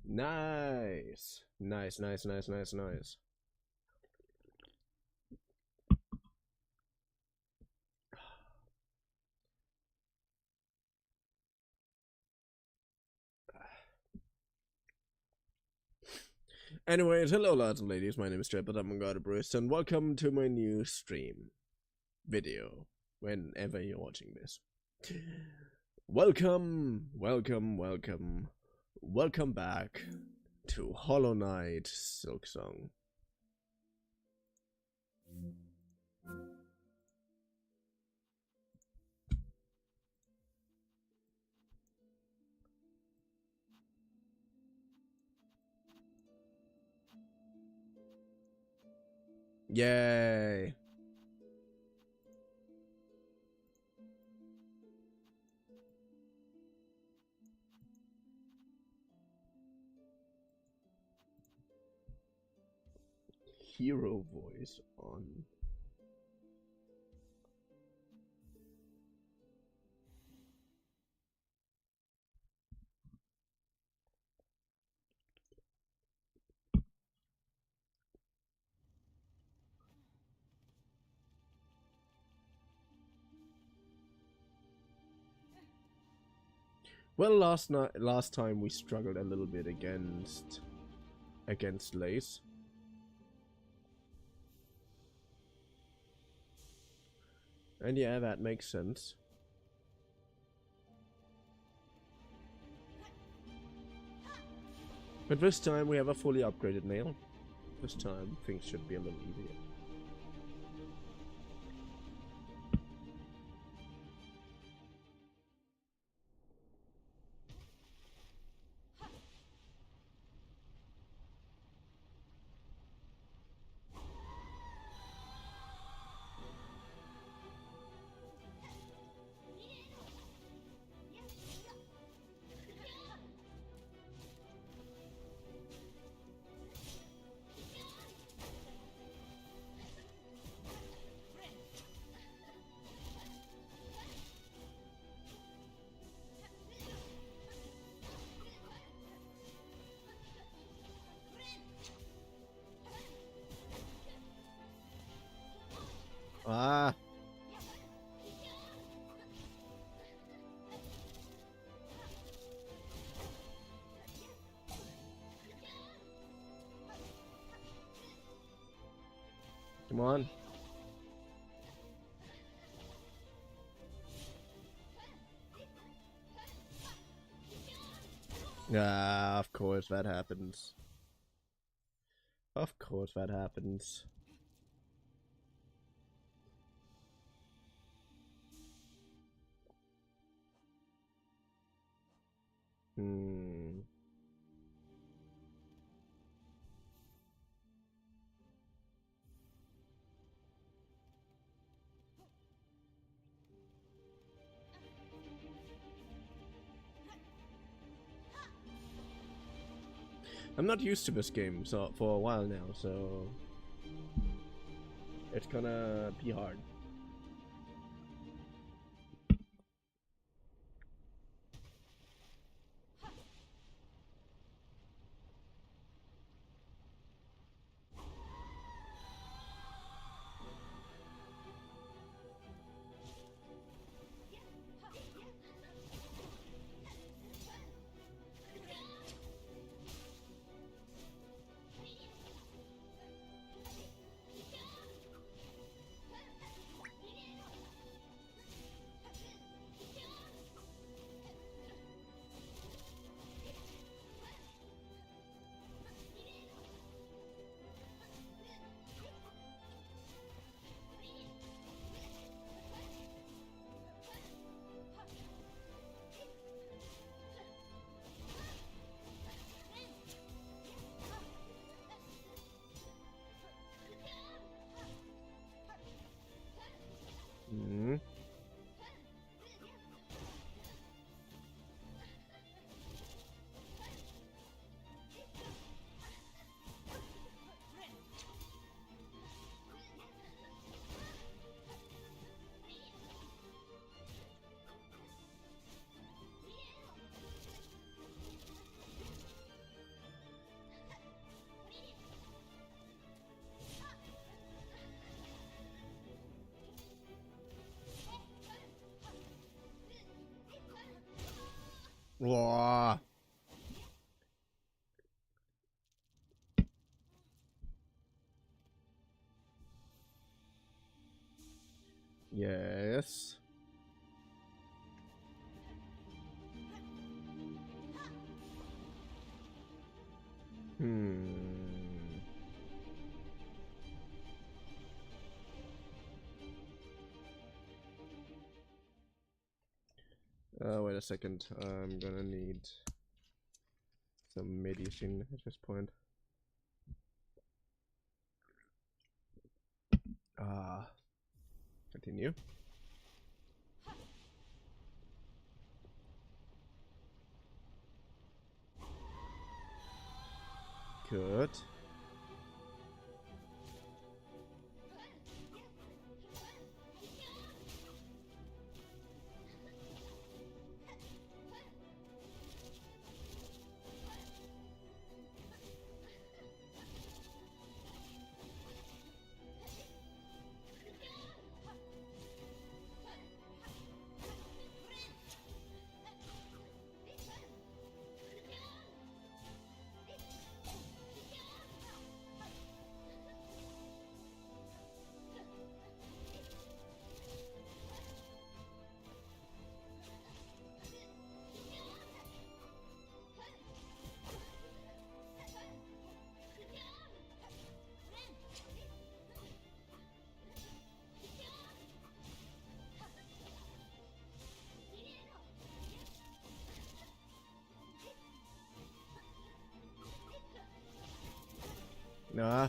Nice. Nice, nice, nice, nice, nice. Anyways, hello lads and ladies, my name is Trip, I'm Barista, and welcome to my new stream video, whenever you're watching this. Welcome back to hollowknightsilksong. Yay! Hero voice on. Well, last time we struggled a little bit against Lace. And yeah, that makes sense. But this time we have a fully upgraded nail. This time things should be a little easier. Ah. Come on. Ah, of course that happens. Of course that happens. I'm not used to this game for a while now, so it's gonna be hard. Whoa. Yes. Wait a second. I'm gonna need some medicine at this point. Continue. Good. Nah.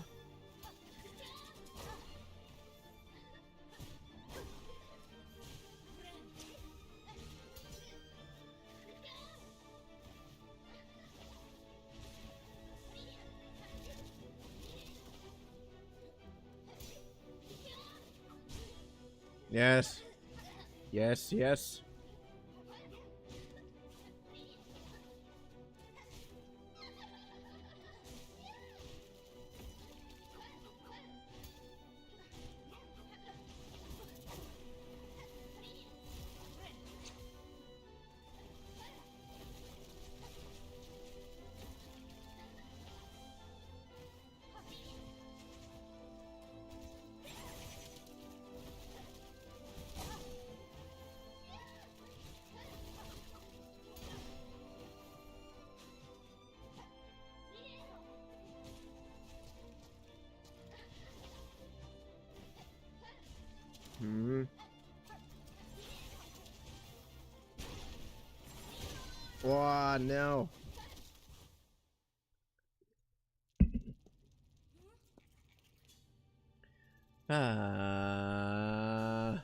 Yes. Yes, yes. Oh, no. I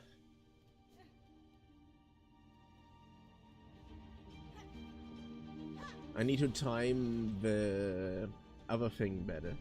need to time the other thing better.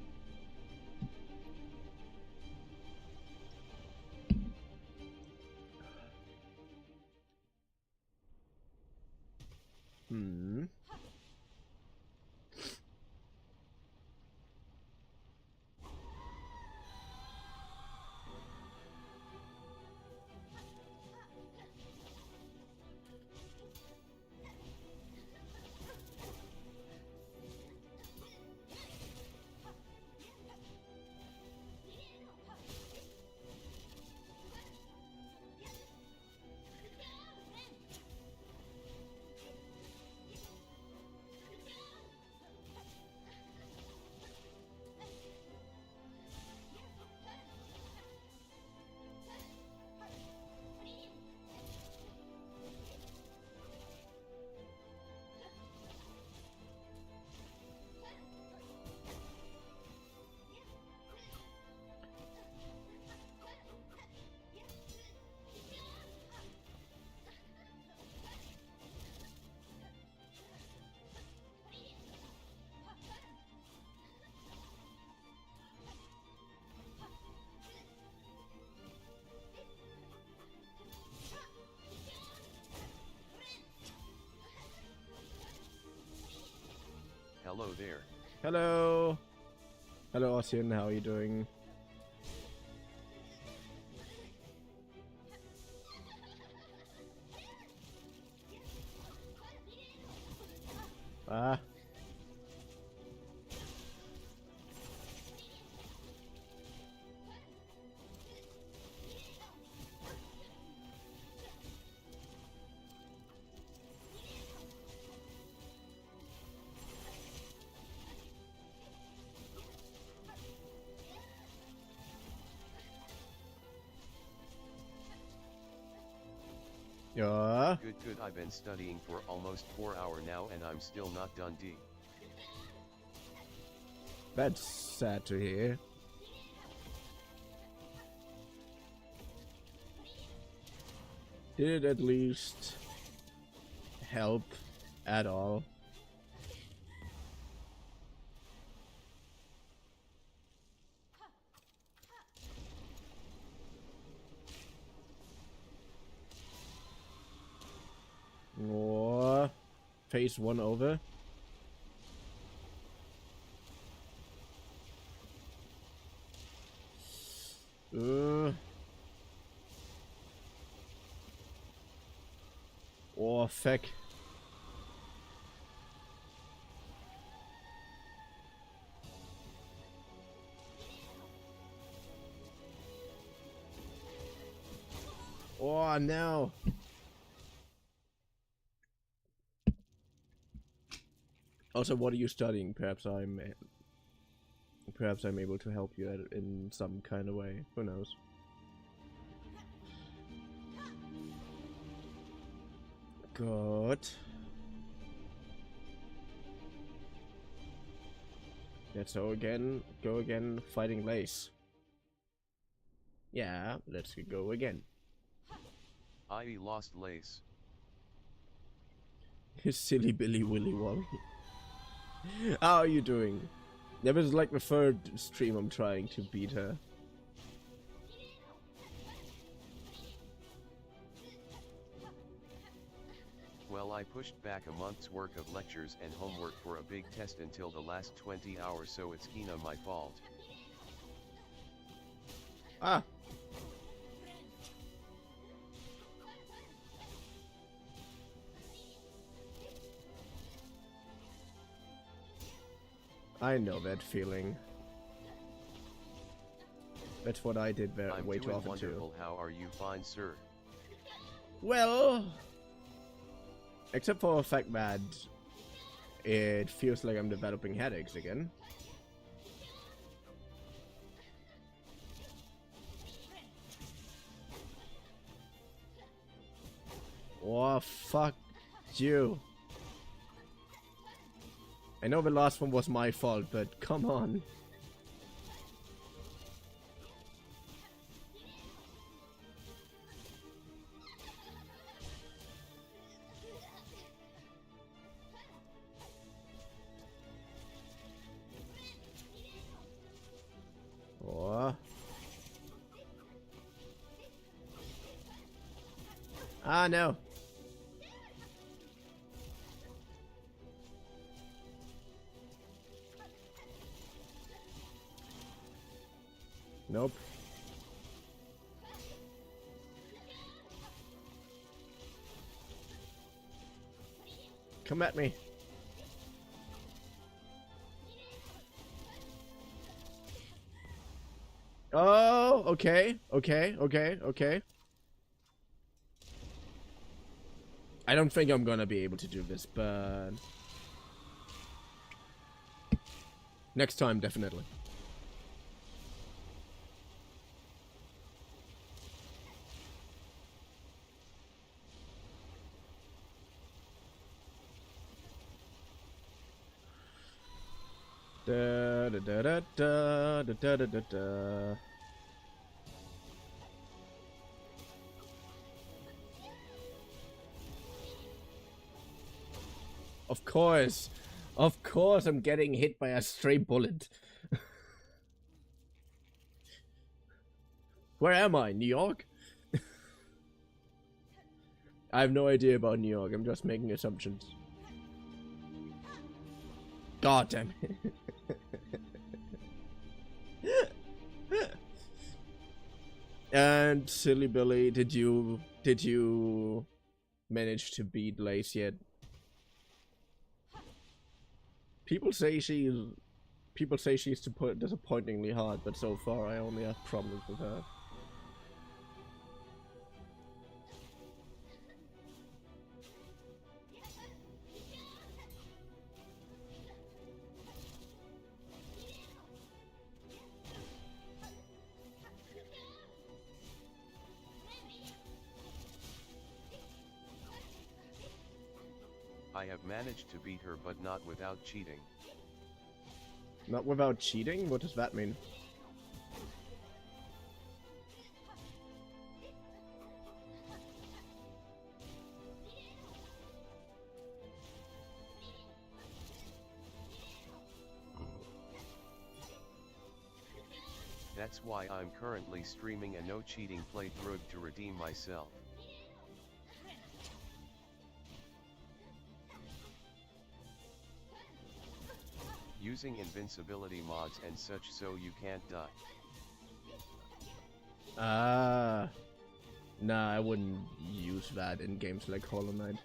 Hello there. Hello. Hello, Ossian. How are you doing? Ah. Yeah. Good, I've been studying for almost 4 hours now and I'm still not done D. That's sad to hear. Did it at least help at all? Or phase 1 over. Oh, fuck. Oh, no. Also, what are you studying? Perhaps I'm able to help you in some kind of way. Who knows? Good. Let's go again, fighting Lace. Yeah, let's go again. I lost Lace. Silly Billy Willy Wally. How are you doing? That was like the third stream I'm trying to beat her. Well, I pushed back a month's work of lectures and homework for a big test until the last 20 hours, so it's kinda my fault. Ah! I know that feeling. That's what I did way too often wonderful. too. How are you? Fine, sir. Well, except for the fact that it feels like I'm developing headaches again. Oh, fuck you. I know the last one was my fault, but come on. Oh. Ah, no. Nope. Come at me. Oh, okay. I don't think I'm gonna be able to do this, but next time, definitely. Da da da da da da da da da. Of course, I'm getting hit by a stray bullet. Where am I? New York? I have no idea about New York. I'm just making assumptions. God damn it. And Silly Billy, did you manage to beat Lace yet? People say she's disappointingly hard, but so far I only have problems with her. I have managed to beat her, but not without cheating. Not without cheating? What does that mean? That's why I'm currently streaming a no cheating playthrough to redeem myself. Using invincibility mods and such so you can't die. Nah, I wouldn't use that in games like Hollow Knight.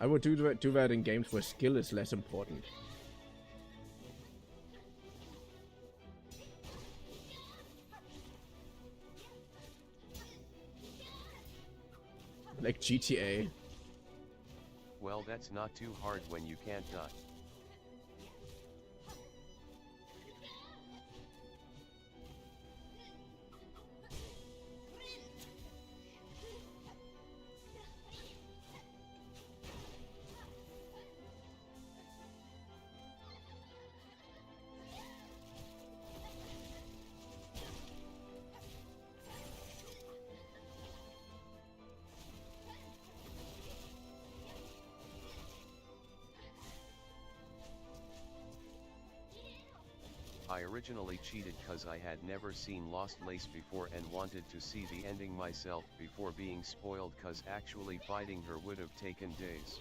I would do that in games where skill is less important. Like GTA. Well, that's not too hard when you can't die. I originally cheated cause I had never seen Lost Lace before and wanted to see the ending myself before being spoiled, cause actually fighting her would have taken days.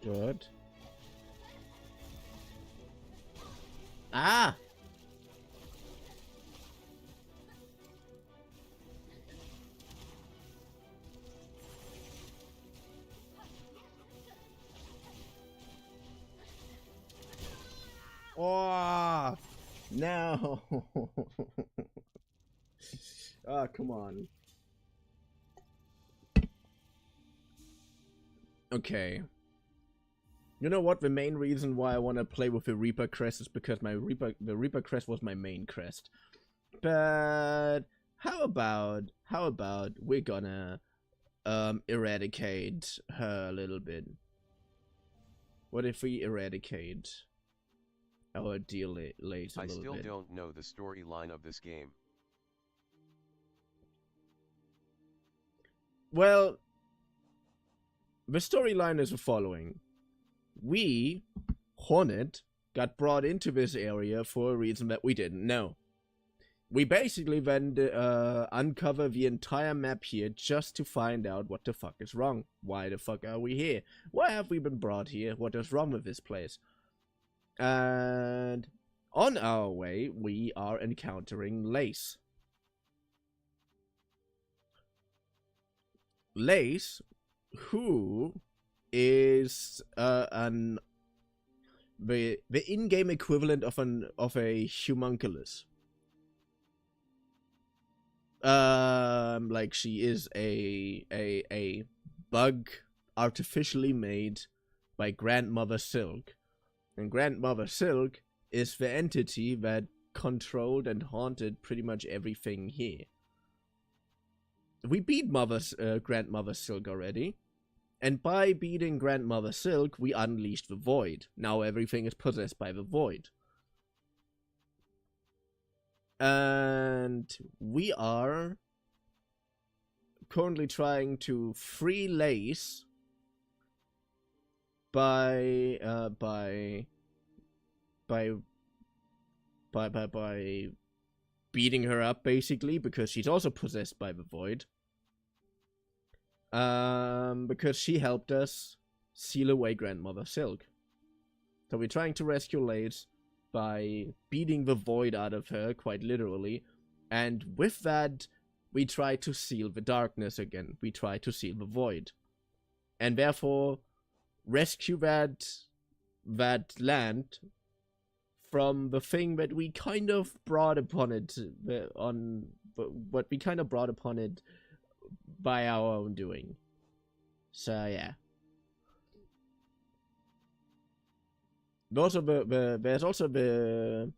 Good. Ah! Oh! No! Ah, come on. Okay. You know what? The main reason why I want to play with the Reaper crest is because the Reaper crest was my main crest. But how about we're gonna eradicate her a little bit? What if we eradicate our deal later a little bit? I still don't know the storyline of this game. Well, the storyline is the following. We, Hornet, got brought into this area for a reason that we didn't know. We basically then uncover the entire map here just to find out what the fuck is wrong. Why the fuck are we here? Why have we been brought here? What is wrong with this place? And on our way, we are encountering Lace. Lace, who is the in-game equivalent of a homunculus. Like she is a bug artificially made by Grandmother Silk, and Grandmother Silk is the entity that controlled and haunted pretty much everything here. We beat Grandmother Silk already. And by beating Grandmother Silk, we unleashed the Void. Now everything is possessed by the Void. And we are currently trying to free Lace by beating her up, basically, because she's also possessed by the Void. Because she helped us seal away Grandmother Silk. So we're trying to rescue Lace by beating the void out of her, quite literally. And with that, we try to seal the darkness again. We try to seal the void. And therefore, rescue that land from the thing that we kind of brought upon it what we kind of brought upon it by our own doing. So yeah. Also, there's also the,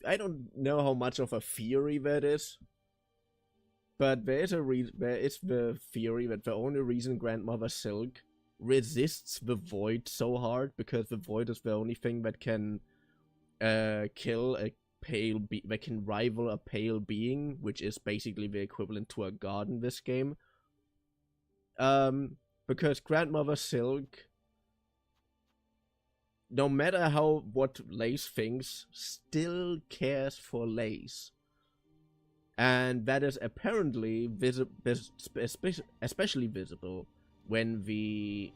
I don't know how much of a theory that is, but there is the theory that the only reason Grandmother Silk resists the void so hard because the void is the only thing that can kill a that can rival a pale being, which is basically the equivalent to a god in this game. Because Grandmother Silk, no matter what Lace thinks, still cares for Lace. And that is apparently especially visible when we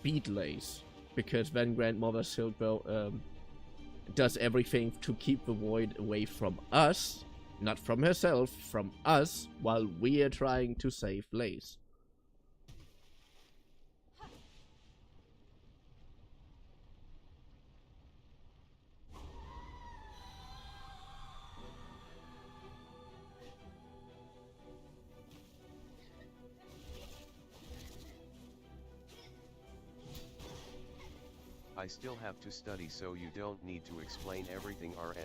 beat Lace, because then Grandmother Silk does everything to keep the void away from us, not from herself, from us, while we are trying to save Lace. I still have to study, so you don't need to explain everything RN.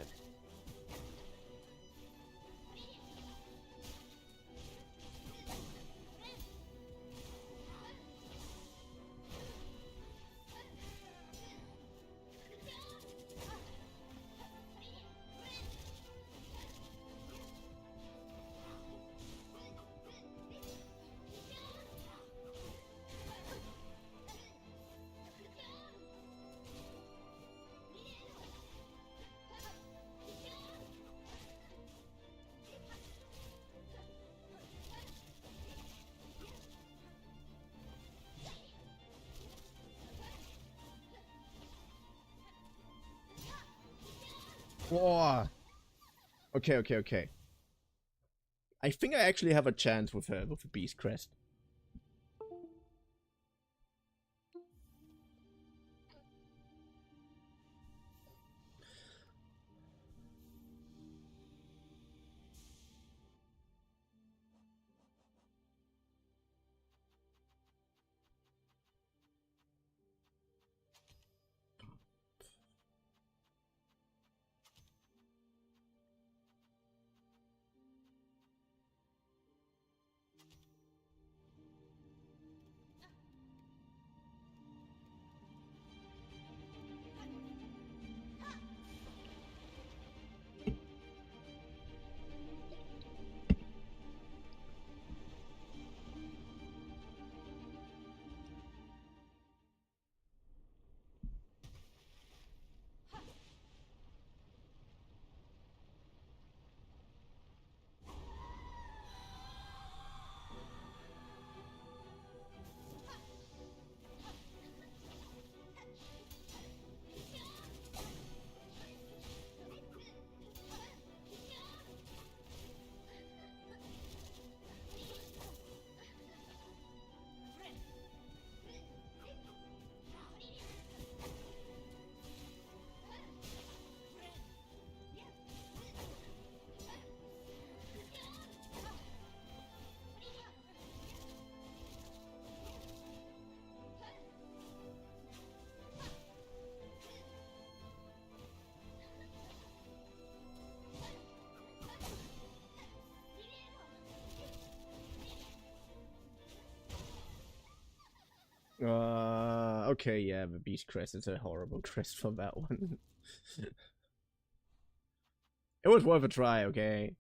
Whoa. Okay. I think I actually have a chance with her with the Beast Crest. Okay, yeah, the Beast Crest is a horrible crest for that one. It was worth a try, okay?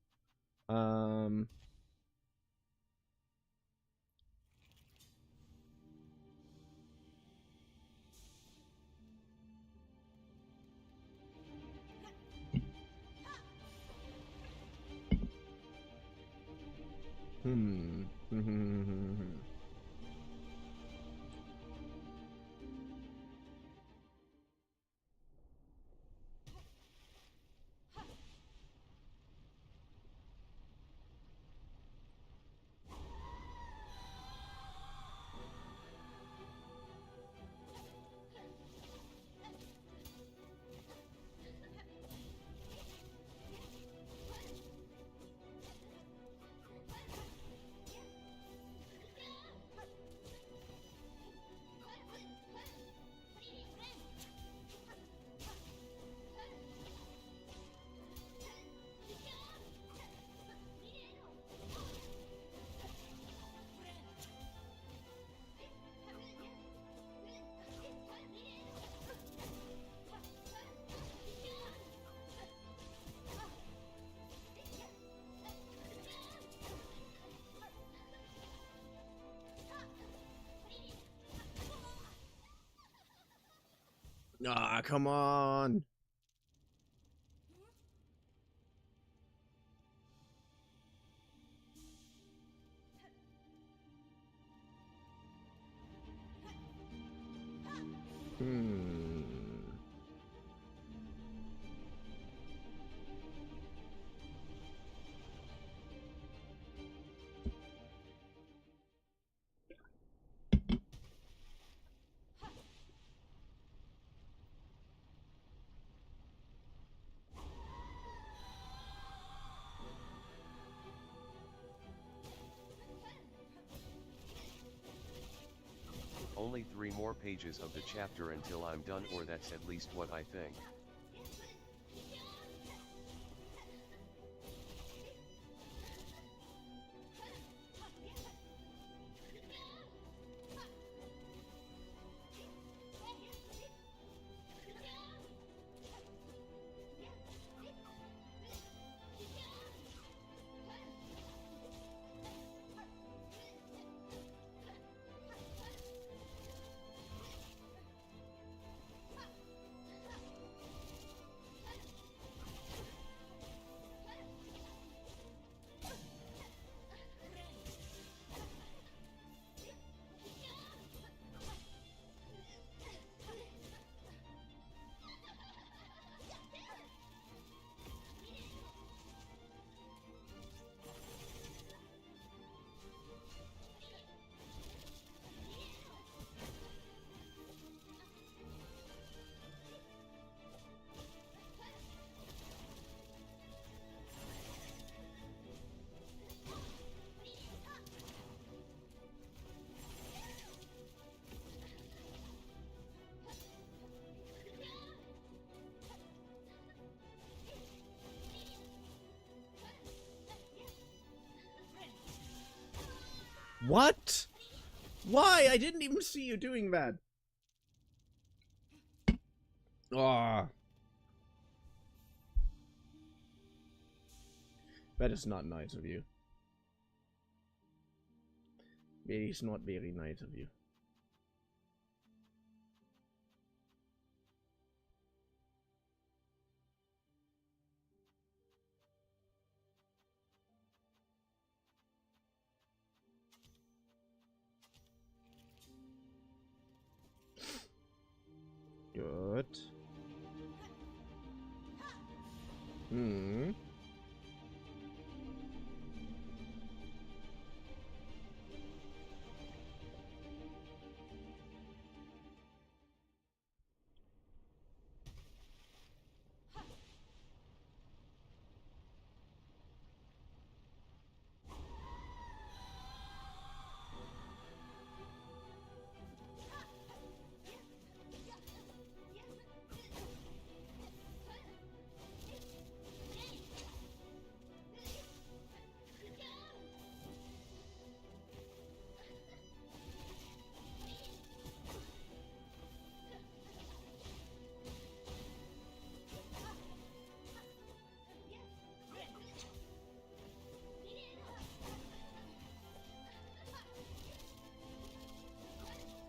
Hmm. Ah, come on. Hmm. Only 3 more pages of the chapter until I'm done, or that's at least what I think. What? Why? I didn't even see you doing that. Ah. That is not nice of you. It is not very nice of you. Good. Hmm.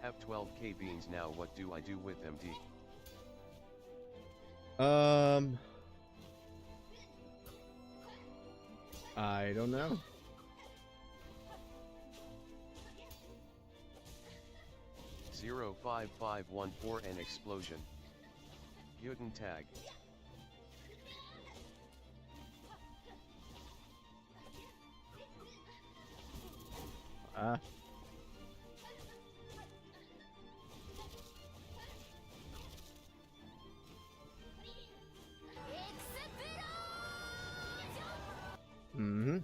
Have 12k beans now, what do I do with them, D? I don't know. 05514 an explosion. Guten Tag. Ah. Mm-hmm.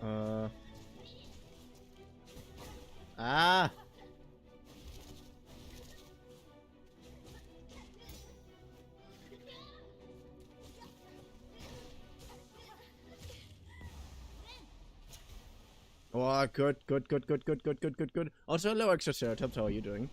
Oh. Ah. Oh, good. Also, hello, Exoceratops. How are you doing?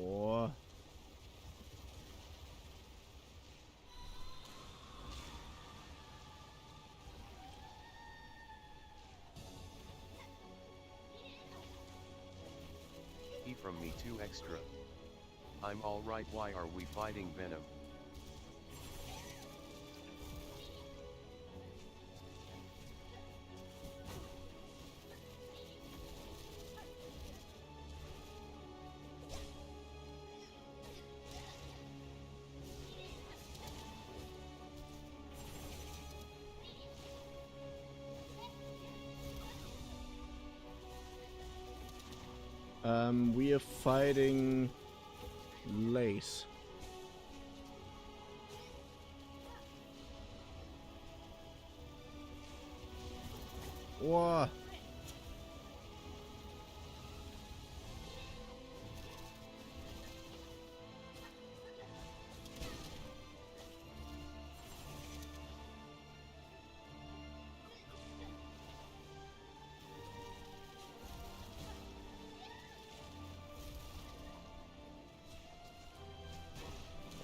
Oh. E from me 2 extra. I'm alright, why are we fighting Venom? We are fighting Lace. Whoa.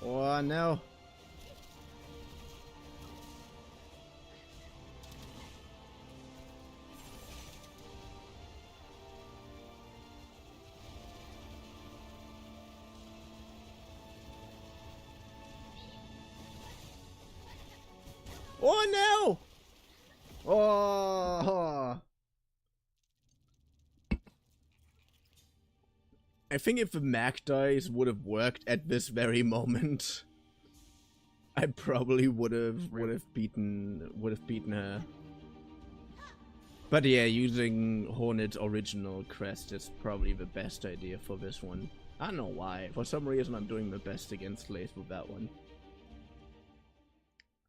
Oh no. Oh no! Oh. I think if the Mac dice would have worked at this very moment, I probably would have beaten her. But yeah, using Hornet's original crest is probably the best idea for this one. I don't know why. For some reason, I'm doing my best against Lace with that one.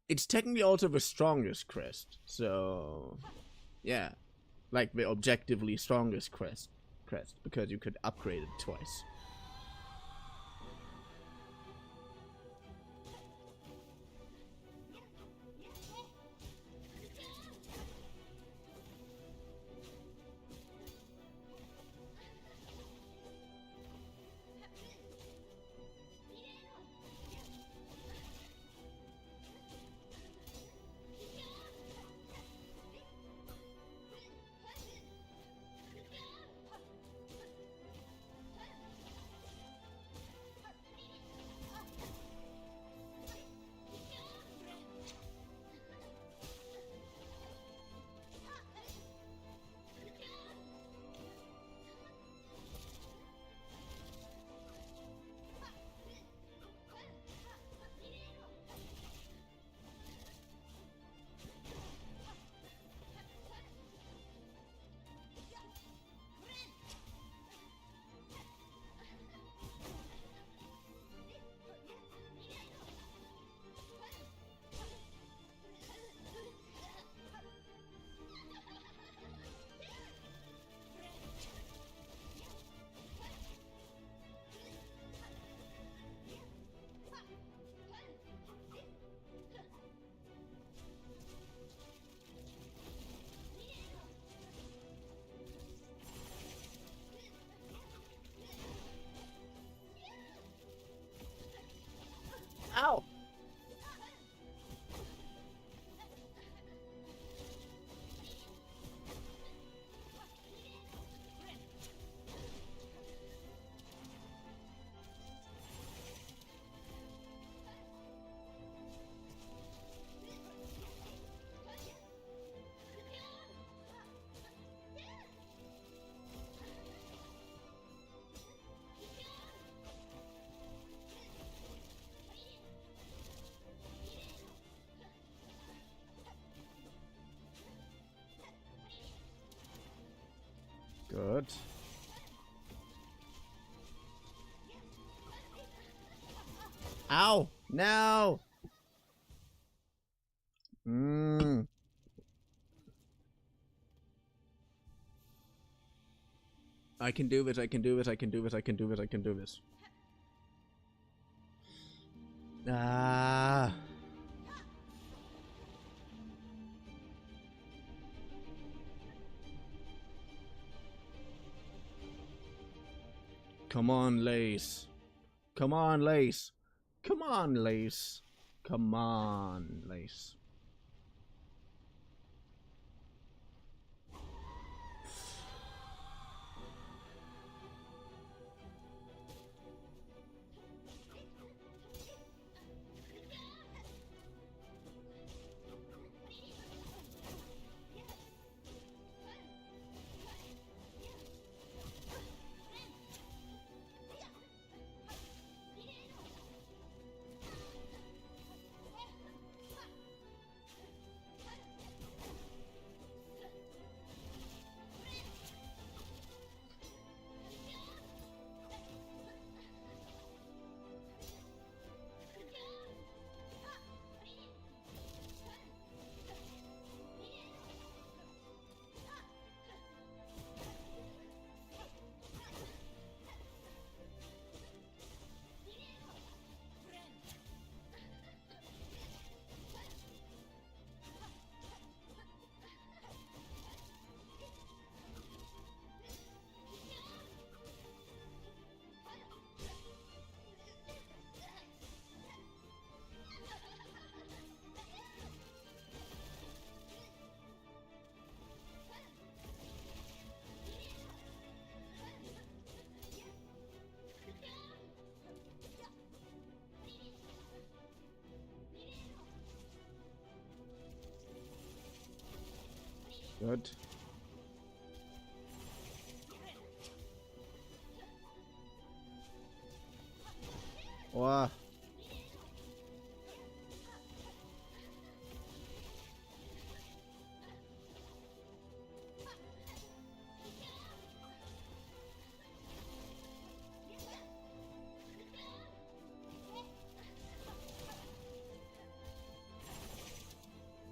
It's technically also the strongest crest, so yeah, like the objectively strongest crest, because you could upgrade it twice. Ow! Good. Ow! No! I can do this, I can do this, I can do this, I can do this, I can do this. Ah. Come on, Lace. Come on, Lace. Come on, Lace. Come on, Lace. Good. Wow.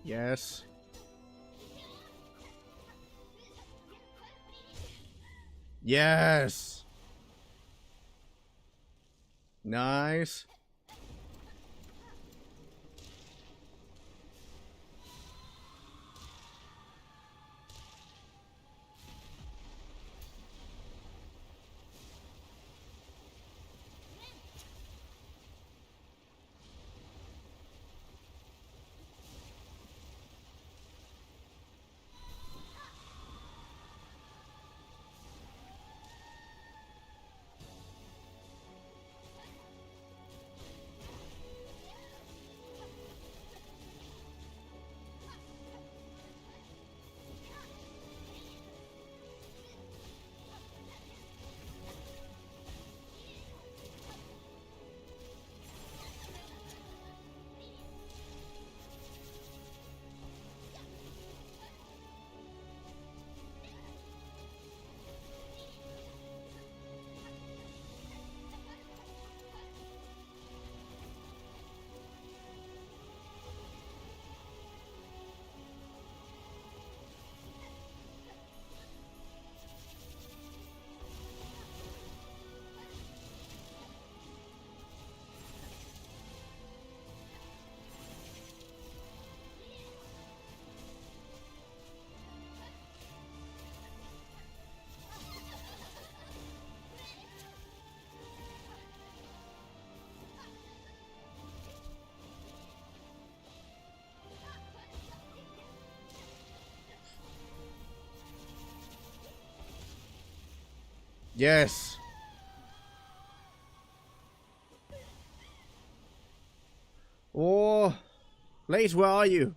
Yes. Yes. Nice. Yes. Oh, Lace, where are you?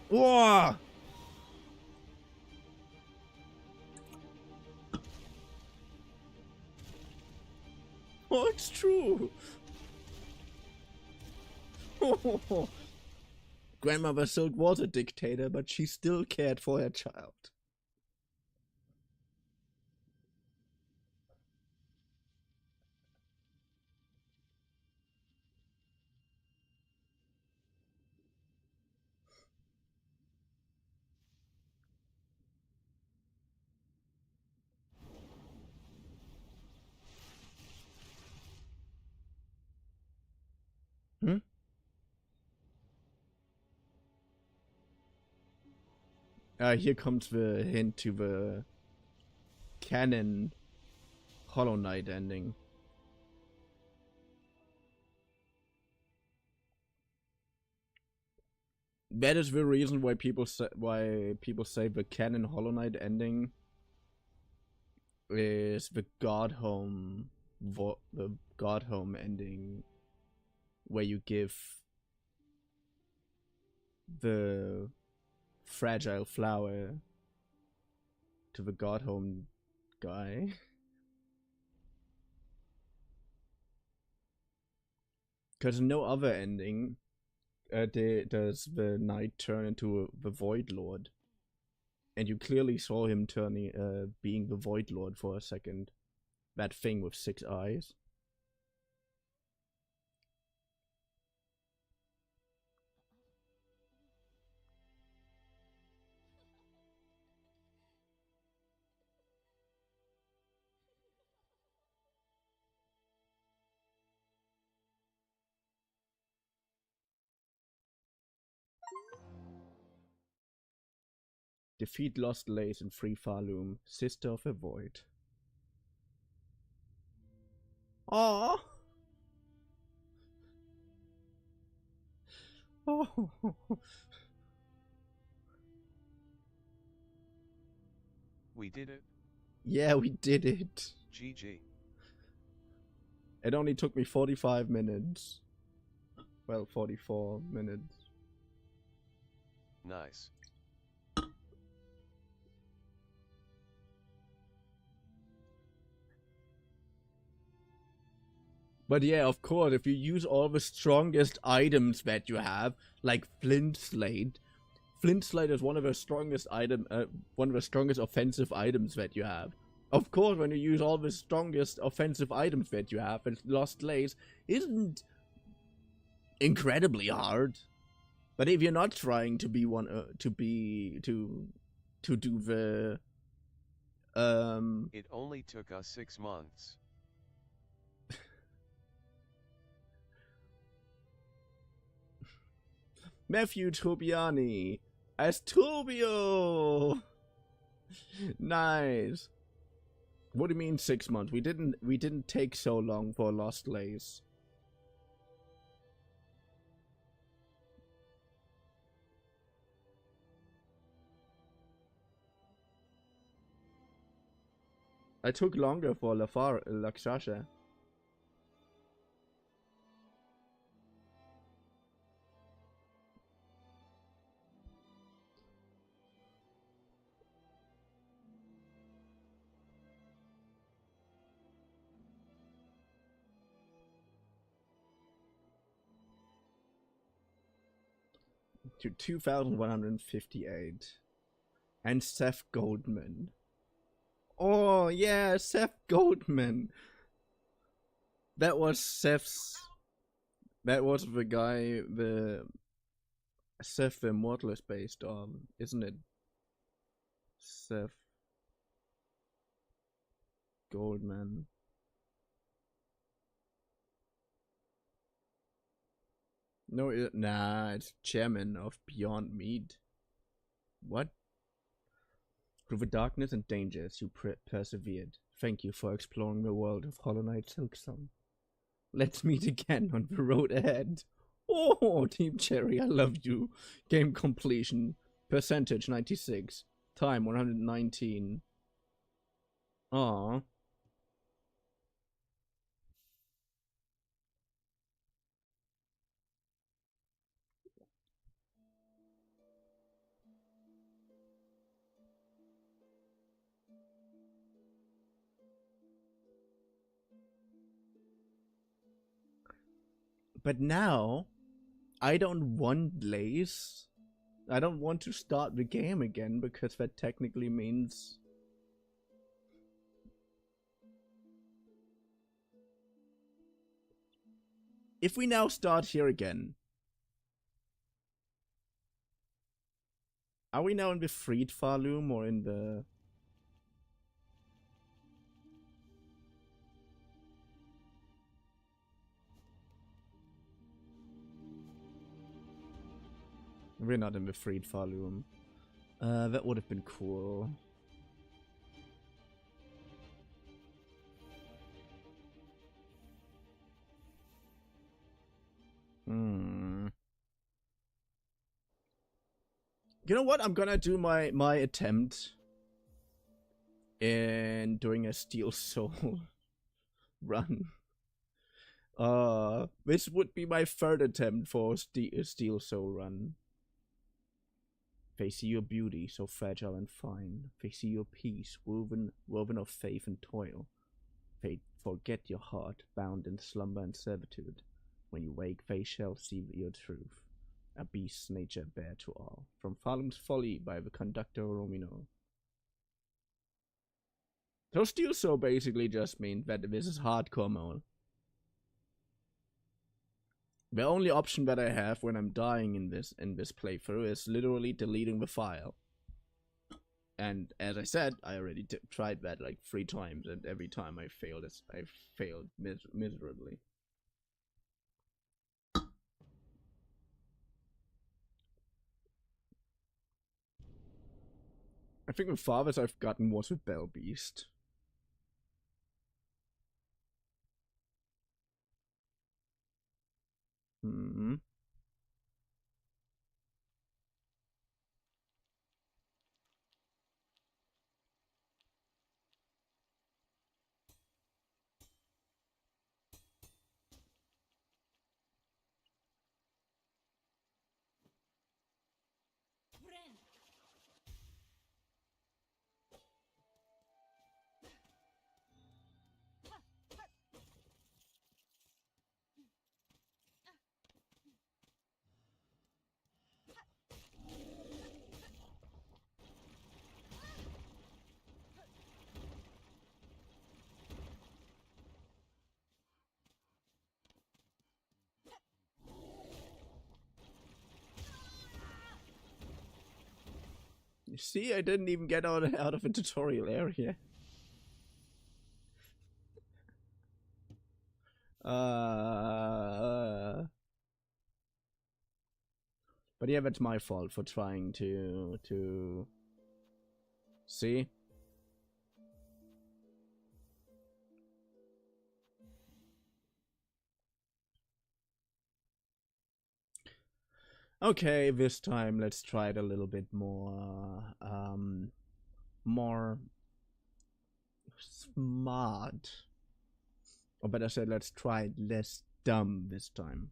Whoa! Oh, it's true. Grandmother Silk was a dictator, but she still cared for her child. Hmm? Here comes the hint to the canon Hollow Knight ending. That is the reason why people say the canon Hollow Knight ending is the the God Home ending, where you give the fragile flower to the God Home guy. Because no other ending does the knight turn into the Void Lord, and you clearly saw him turning, being the Void Lord for a second. That thing with 6 eyes. Defeat Lost Lace and free Farloom, sister of the Void. Aww. Oh. We did it. Yeah, we did it. GG. It only took me 45 minutes. Well, 44 minutes. Nice. But yeah, of course, if you use all the strongest items that you have, like Flint Slate is one of the strongest one of the strongest offensive items that you have. Of course, when you use all the strongest offensive items that you have, and Lost Lace isn't incredibly hard. But if you're not trying to be one, to do the, It only took us 6 months. Matthew Tobiani as Tobio. Nice. What do you mean 6 months? We didn't take so long for Lost Lace. I took longer for Lakshasha. To 2,158. And Seth Goldman. Oh yeah, Seth Goldman. That was Seth's. That was the guy the Seth the Immortal is based on, isn't it? Seth. gold, man. No, nah, it's chairman of Beyond Meat. What? Through the darkness and dangers, you persevered. Thank you for exploring the world of hollowknightsilksong. Let's meet again on the road ahead. Oh, Team Cherry, I love you. Game completion. Percentage 96. Time 119. Aww. But now, I don't want Lace. I don't want to start the game again because that technically means... If we now start here again... Are we now in the Freed Farloom or in the... We're not in the Freed Farloom. That would have been cool. You know what? I'm gonna do my attempt in doing a Steel Soul run. This would be my third attempt for a Steel Soul run. They see your beauty, so fragile and fine. They see your peace, woven of faith and toil. They forget your heart, bound in slumber and servitude. When you wake, they shall see your truth. A beast's nature bare to all. From Farloom's Folly by the conductor Romino. So Steel Soul basically just means that this is hardcore mode. The only option that I have when I'm dying in this playthrough is literally deleting the file. And as I said, I already tried that like 3 times, and every time I failed, I failed miserably. I think the farthest I've gotten was with Bell Beast. You see, I didn't even get out of a tutorial area. But yeah, that's my fault for trying to see. Okay, this time let's try it a little bit more more smart. Or better said, let's try it less dumb this time.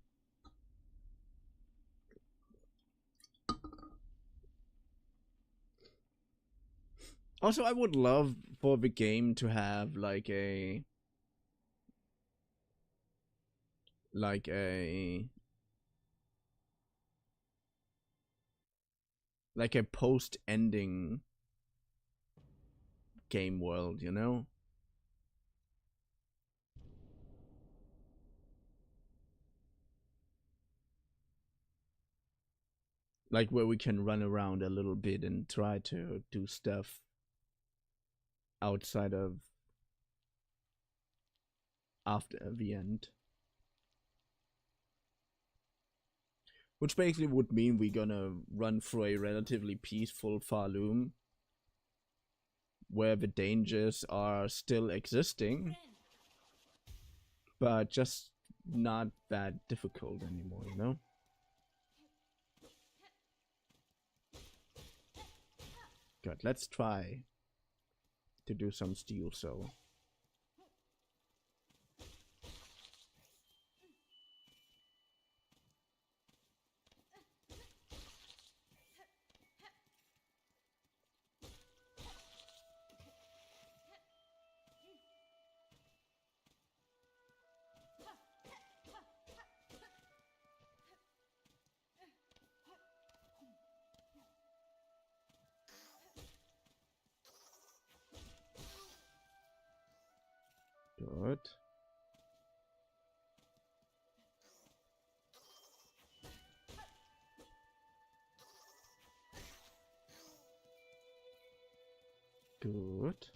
Also, I would love for the game to have like a post-ending game world, you know? Like where we can run around a little bit and try to do stuff outside of after the end. Which basically would mean we're gonna run through a relatively peaceful Farloom where the dangers are still existing, but just not that difficult anymore, you know? Good, let's try to do some steel so. Good. Good.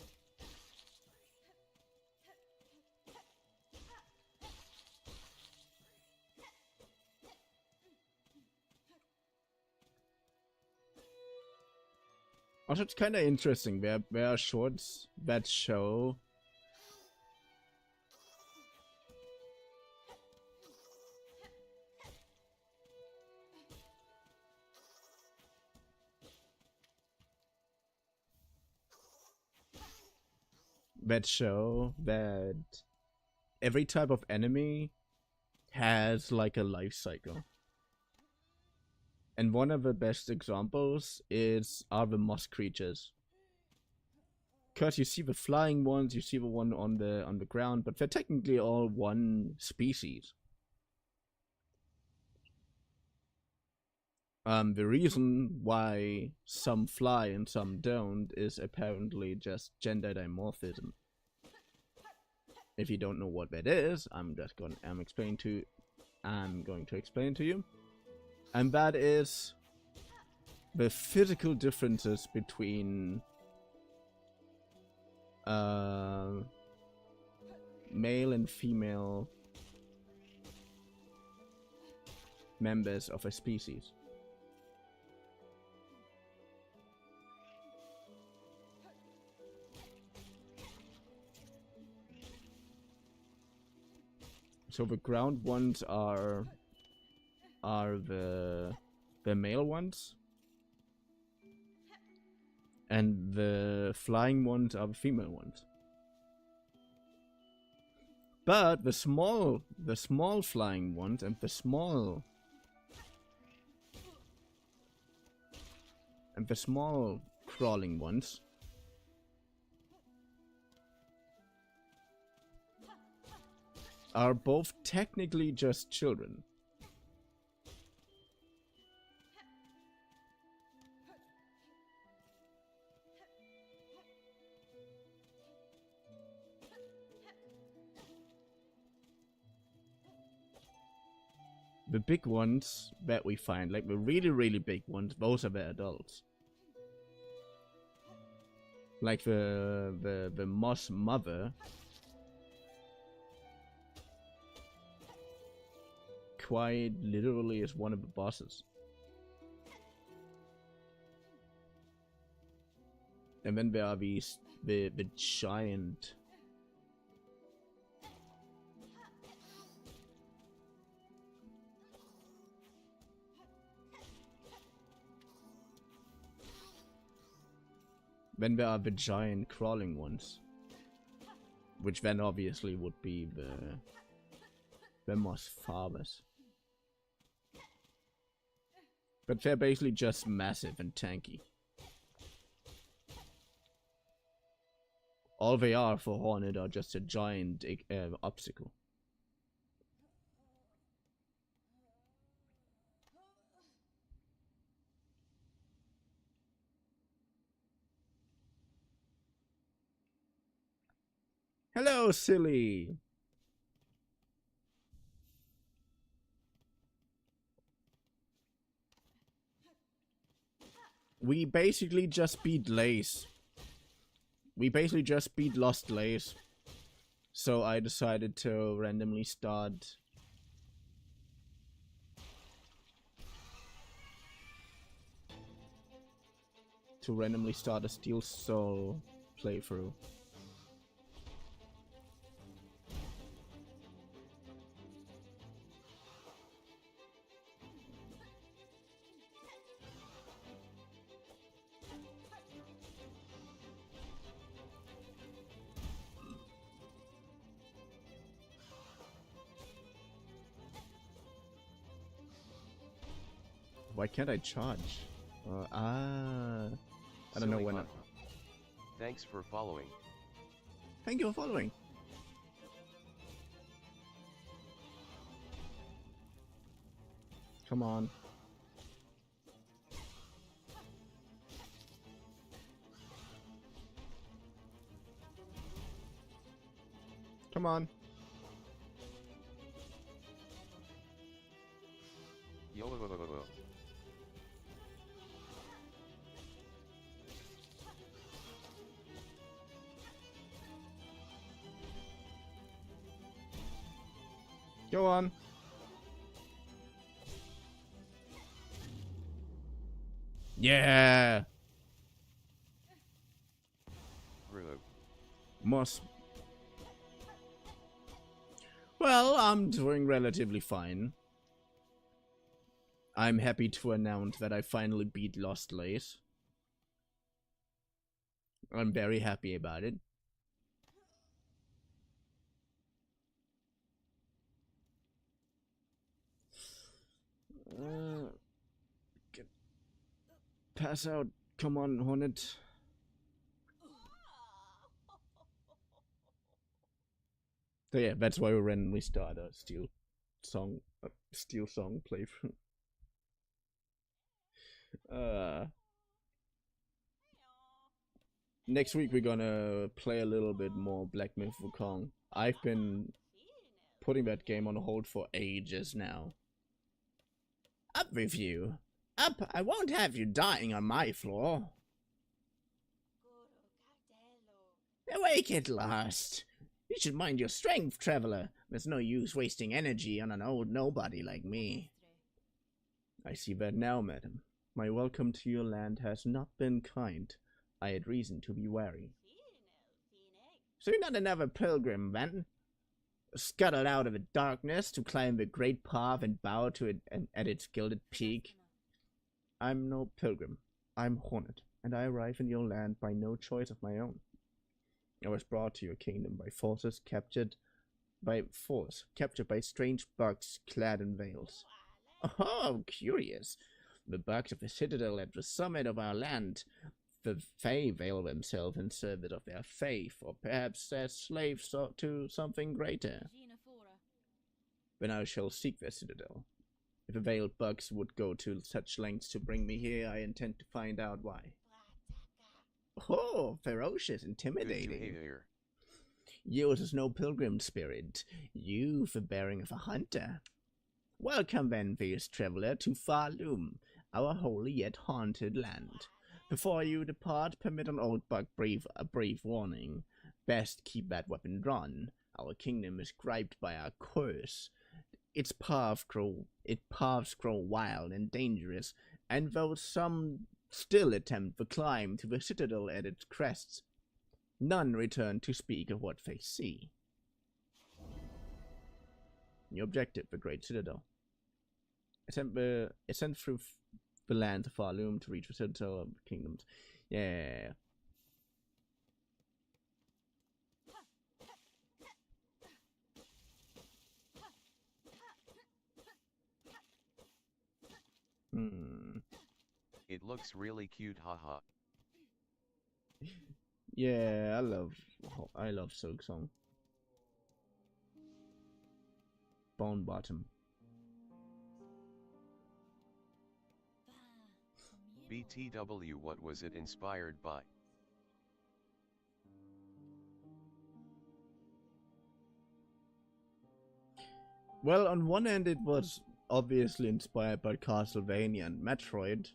Also, it's kind of interesting. There are shorts that show that every type of enemy has like a life cycle. And one of the best examples are the moss creatures. Cause you see the flying ones, you see the one on the ground, but they're technically all one species. The reason why some fly and some don't is apparently just gender dimorphism. If you don't know what that is, I'm going to explain to you. And that is the physical differences between male and female members of a species. So the ground ones are the male ones, and the flying ones are the female ones. But the small flying ones and the small crawling ones are both technically just children. The big ones that we find, like the really, really big ones, those are the adults. Like the moss mother quite literally is one of the bosses. And then there are the giant crawling ones, which then obviously would be the moss fathers. But they're basically just massive and tanky. All they are for Hornet are just a giant obstacle. Hello, silly! We basically just beat Lace. We basically just beat Lost Lace. So I decided to randomly start a Steel Soul playthrough. Why can't I charge? I don't know Silly when. button. Thanks for following. Thank you for following. Come on. Come on. Yo. Go on. Yeah. Must. Well, I'm doing relatively fine. I'm happy to announce that I finally beat Lost Lace. I'm very happy about it. Pass out. Come on, Hornet. So yeah, that's why we randomly start a Steel Song playthrough. Next week we're gonna play a little bit more Black Myth Wukong. I've been putting that game on hold for ages now. Up with you. Up, I won't have you dying on my floor. Awake at last. You should mind your strength, traveler. There's no use wasting energy on an old nobody like me. I see that now, madam. My welcome to your land has not been kind. I had reason to be wary. So you're not another pilgrim, then? Scuttled out of the darkness to climb the great path and bow to it at its gilded peak? I'm no pilgrim. I'm Hornet, and I arrive in your land by no choice of my own. I was brought to your kingdom by forces captured by strange bugs clad in veils. Oh, curious. The bugs of the citadel at the summit of our land. The Fae veil themselves in service of their faith, or perhaps as slaves to something greater. Then I shall seek their citadel. If the veiled bugs would go to such lengths to bring me here, I intend to find out why. Oh, ferocious, intimidating. Yours is no pilgrim spirit. You've the bearing of a hunter. Welcome then, fierce traveler, to Farloom, our holy yet haunted land. Before you depart, permit an old bug a brief warning. Best keep that weapon drawn. Our kingdom is griped by our curse. Its paths grow wild and dangerous, and though some still attempt the climb to the citadel at its crests, none return to speak of what they see. Your objective, the Great Citadel. Ascend through the lands of Farloom to reach the citadel of the kingdoms. Yeah. It looks really cute, haha. Yeah, I love silksong. Bone bottom. BTW, what was it inspired by? Well, on one end it was obviously inspired by Castlevania and Metroid,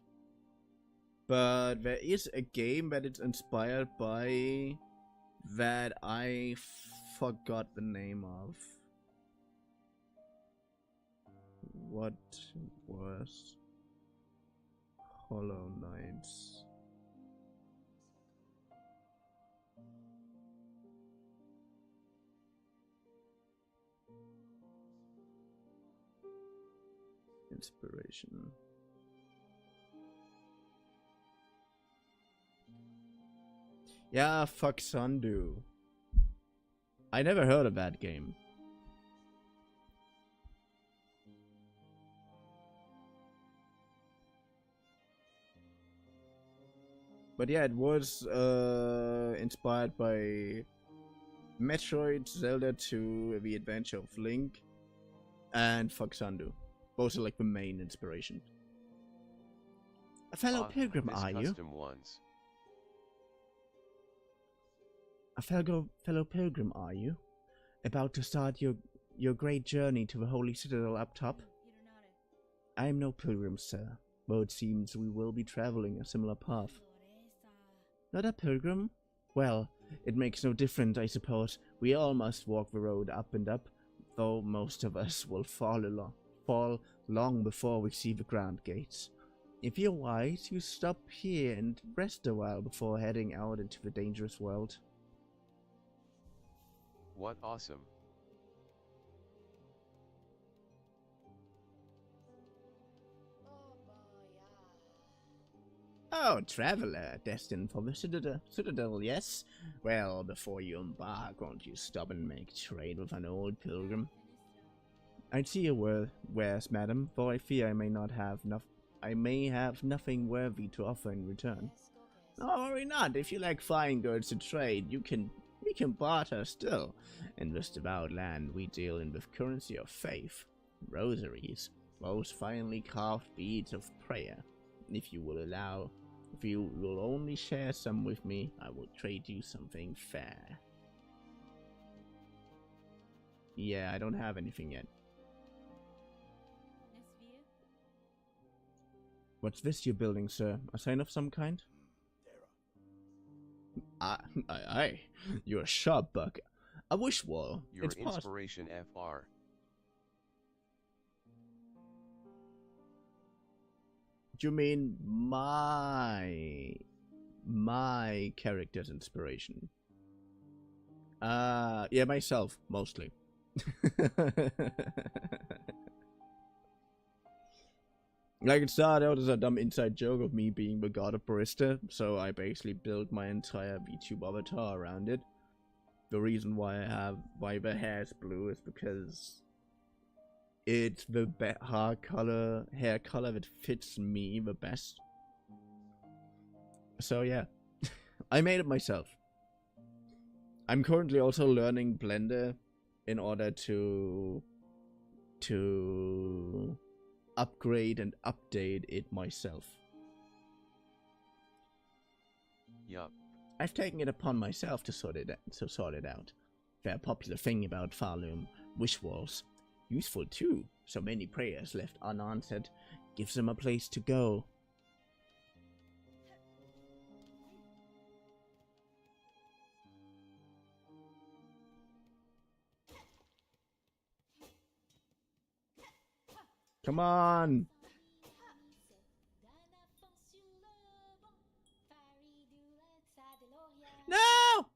but there is a game that it's inspired by that I forgot the name of. What was Hollow Knight's inspiration? Yeah, fuck Sundu. I never heard of that game. But yeah, it was inspired by Metroid, Zelda 2, The Adventure of Link, and Fuck Sundu. Both are like the main inspiration. A fellow pilgrim, are you? Ones. A fellow pilgrim, are you? About to start your great journey to the holy citadel up top? I am no pilgrim, sir, though it seems we will be traveling a similar path. Not a pilgrim? Well, it makes no difference, I suppose. We all must walk the road up and up, though most of us will fall long before we see the grand gates. If you're wise, you stop here and rest a while before heading out into the dangerous world. What awesome. Oh, traveler, destined for the citadel, yes? Well, before you embark, won't you stop and make trade with an old pilgrim? I'd see your wares, madam, for I fear I may have nothing worthy to offer in return. No, worry not. If you like fine goods to trade, we can barter still. In this devout land, we deal in the currency of faith, rosaries, most finely carved beads of prayer. If you will only share some with me, I will trade you something fair. Yeah, I don't have anything yet. What's this you're building, sir? A sign of some kind? Aye. You're a sharp buck. A wish wall. Your inspiration FR. Do you mean my character's inspiration? Yeah, myself, mostly. Like, it started out as a dumb inside joke of me being the god of Barista, so I basically built my entire VTuber avatar around it. The reason why the hair is blue is because it's the hair color that fits me the best. So yeah, I made it myself. I'm currently also learning Blender in order to upgrade and update it myself. Yup. I've taken it upon myself to sort it out. They're a popular thing about Farloom. Wish walls. Useful too. So many prayers left unanswered. Gives them a place to go. Come on! No!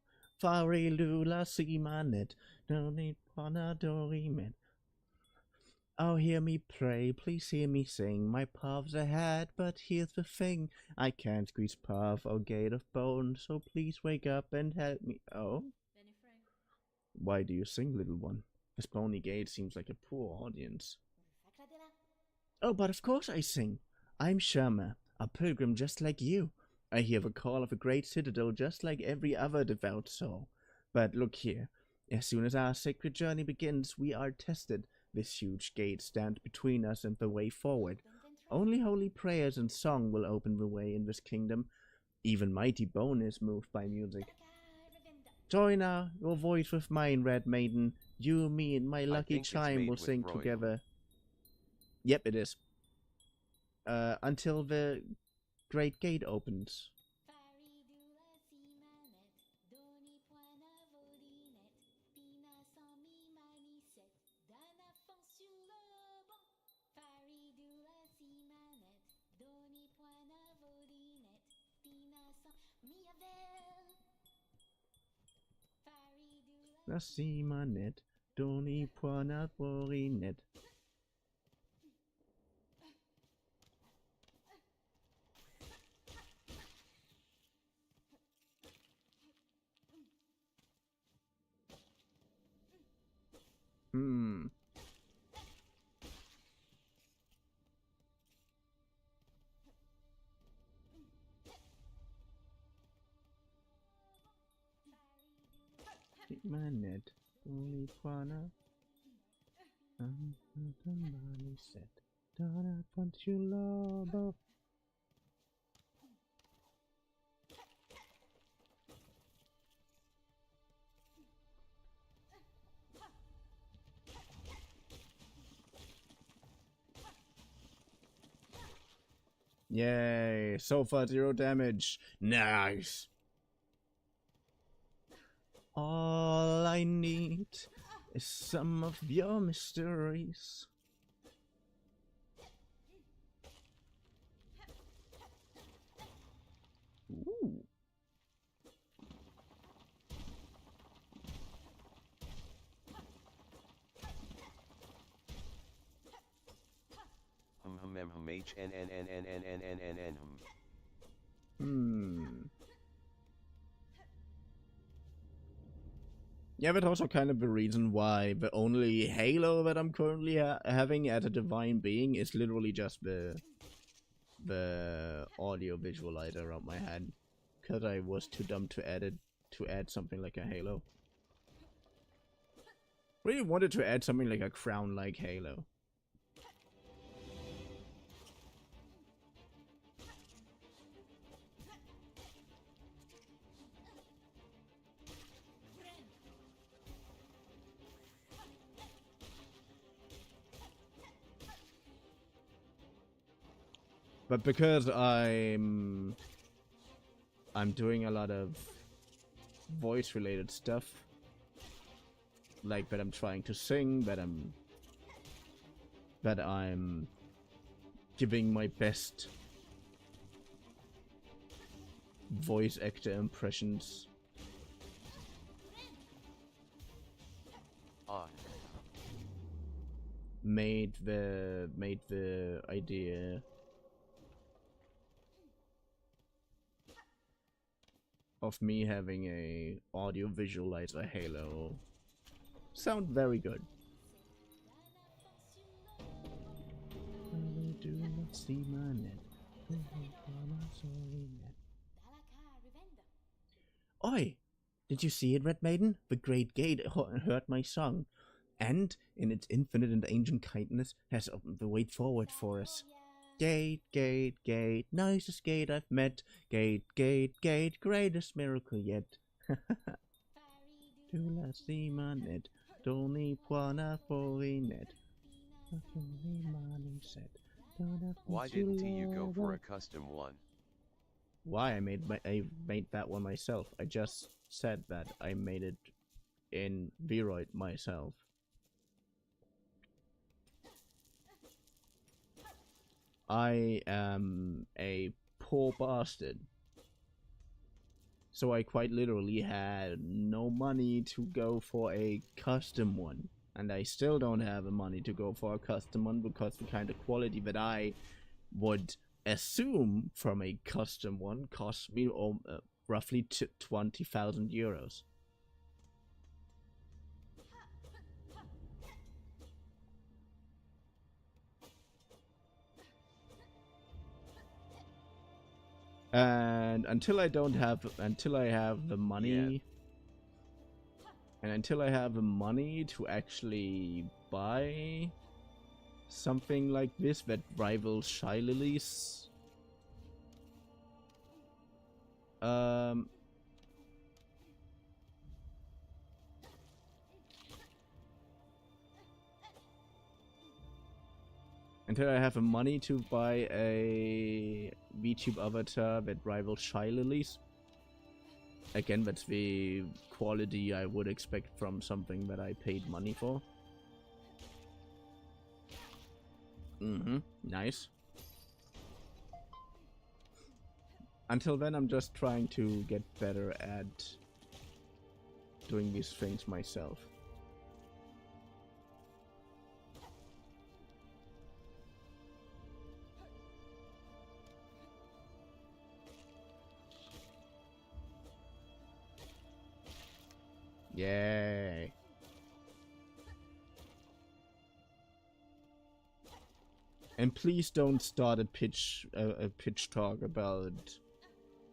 Fari lula si manet. No need panadorimet. Oh, hear me pray, please hear me sing. My path's ahead, but here's the thing. I can't squeeze path or gate of bone, so please wake up and help me. Oh? Why do you sing, little one? This bony gate seems like a poor audience. Oh, but of course I sing. I'm Sherma, a pilgrim just like you. I hear the call of a great citadel just like every other devout soul. But look here, as soon as our sacred journey begins, we are tested. This huge gate stands between us and the way forward. Only holy prayers and song will open the way in this kingdom. Even mighty bone is moved by music. Join your voice with mine, Red Maiden. You, me, and my lucky chime will sing together. Yep, it is. Until the great gate opens. La simanet, doni puana net. Simanet, doni puana. Somebody said, "Don't I want you, love?" Yay! So far, 0 damage. Nice. All I need is some of your mysteries. Ooh. Yeah, but also kind of the reason why the only Halo that I'm currently having at a Divine Being is literally just the audio visualizer around my head, because I was too dumb to add something like a Halo. Really wanted to add something like a crown like Halo. But because I'm doing a lot of voice related stuff, like that I'm trying to sing, that I'm giving my best voice actor impressions. Made the idea of me having a audio visualizer Halo sound very good. I do not see my net. Oi! Did you see it, Red Maiden? The Great Gate heard my song, and, in its infinite and ancient kindness, has opened the way forward for us. Gate, gate, gate, nicest gate I've met. Gate, gate, gate, greatest miracle yet. Tu la simanet, doni puana net. Why didn't you go for a custom one? Why? I made that one myself. I just said that I made it in Vroid myself. I am a poor bastard. So I quite literally had no money to go for a custom one. And I still don't have the money to go for a custom one, because the kind of quality that I would assume from a custom one costs me roughly 20,000 euros. And until I have the money, and until I have the money to actually buy something like this that rivals Shylili's, until I have the money to buy a VTube avatar that rivals Shylili's. Again, that's the quality I would expect from something that I paid money for. Nice. Until then, I'm just trying to get better at doing these things myself. Yay. And please don't start a pitch talk about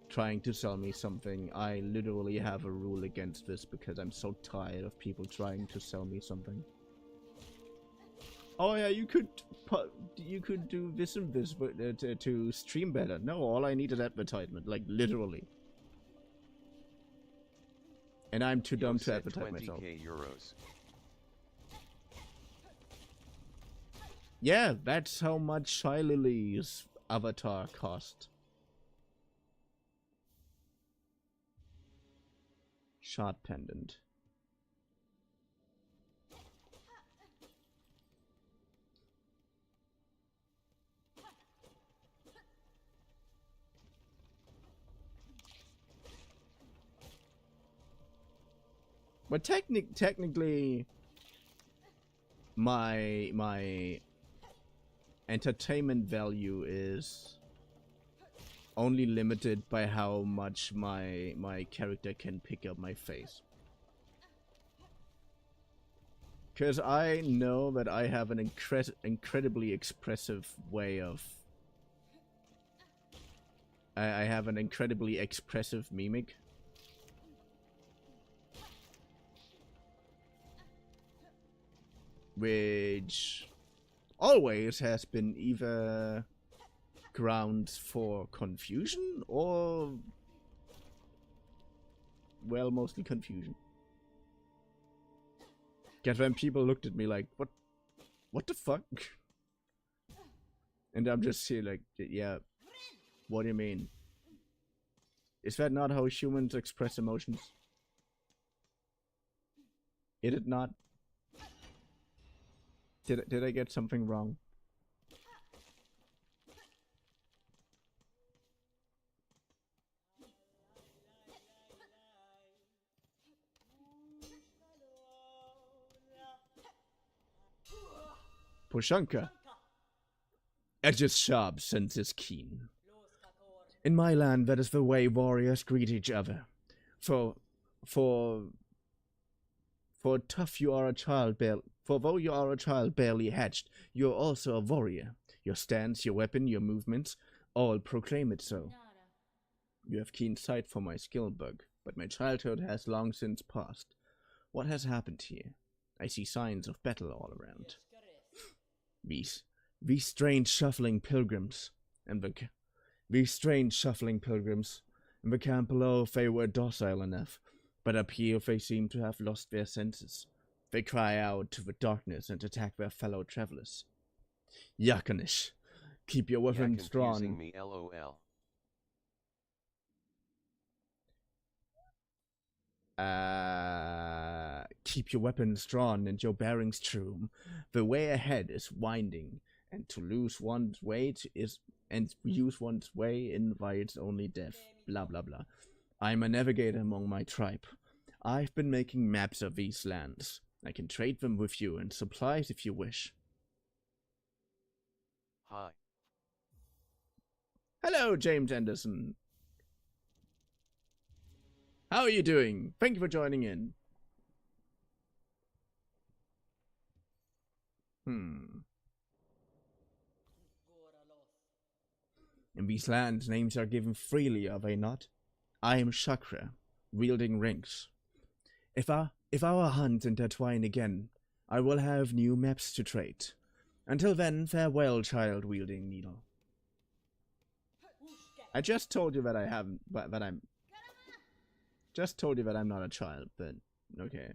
trying to sell me something. I literally have a rule against this because I'm so tired of people trying to sell me something. Oh yeah, you could do this and this to stream better. No, all I need is advertisement, like literally. And I'm too dumb to advertise myself. €20,000. Yeah, that's how much Shy Lily's avatar cost. Shard pendant. But technically, my entertainment value is only limited by how much my character can pick up my face. Because I know that I have an incredibly expressive way of... I have an incredibly expressive mimic. Which always has been either grounds for confusion or, well, mostly confusion. Because when people looked at me like, what the fuck? And I'm just here like, yeah, what do you mean? Is that not how humans express emotions? Is it not? Did I get something wrong? Pushanka. Edge's sharp, senses keen. In my land, that is the way warriors greet each other. For tough you are a child, for though you are a child barely hatched, you are also a warrior. Your stance, your weapon, your movements, all proclaim it so. You have keen sight for my skill bug, but my childhood has long since passed. What has happened here? I see signs of battle all around. These strange shuffling pilgrims, and the camp below they were docile enough, but up here they seem to have lost their senses. They cry out to the darkness and attack their fellow travelers. Yakanish, keep your weapons drawn. Me, LOL. Keep your weapons drawn and your bearings true. The way ahead is winding, and to lose one's way use one's way invites only death. Blah blah blah. I'm a navigator among my tribe. I've been making maps of these lands. I can trade them with you and supplies if you wish. Hi. Hello, James Anderson. How are you doing? Thank you for joining in. In these lands, names are given freely, are they not? I am Chakra, wielding rings. If our hunts intertwine again, I will have new maps to trade. Until then, farewell, child wielding needle. I just told you that I haven't, that I'm. Just told you that I'm not a child, but okay.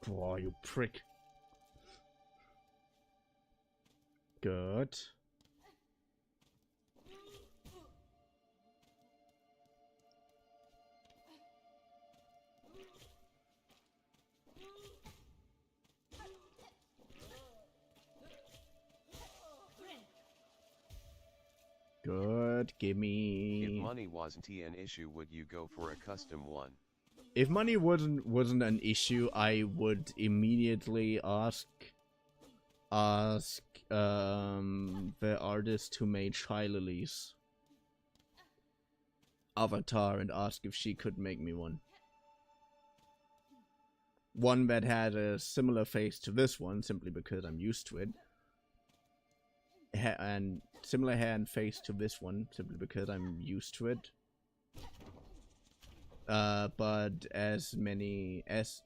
Boy, you prick. Good. what? Give me... If money wasn't an issue, would you go for a custom one? If money wasn't an issue, I would immediately ask the artist who made Shylali's avatar and ask if she could make me one. One that had a similar face to this one, simply because I'm used to it. And similar hair and face to this one, simply because I'm used to it. But as many as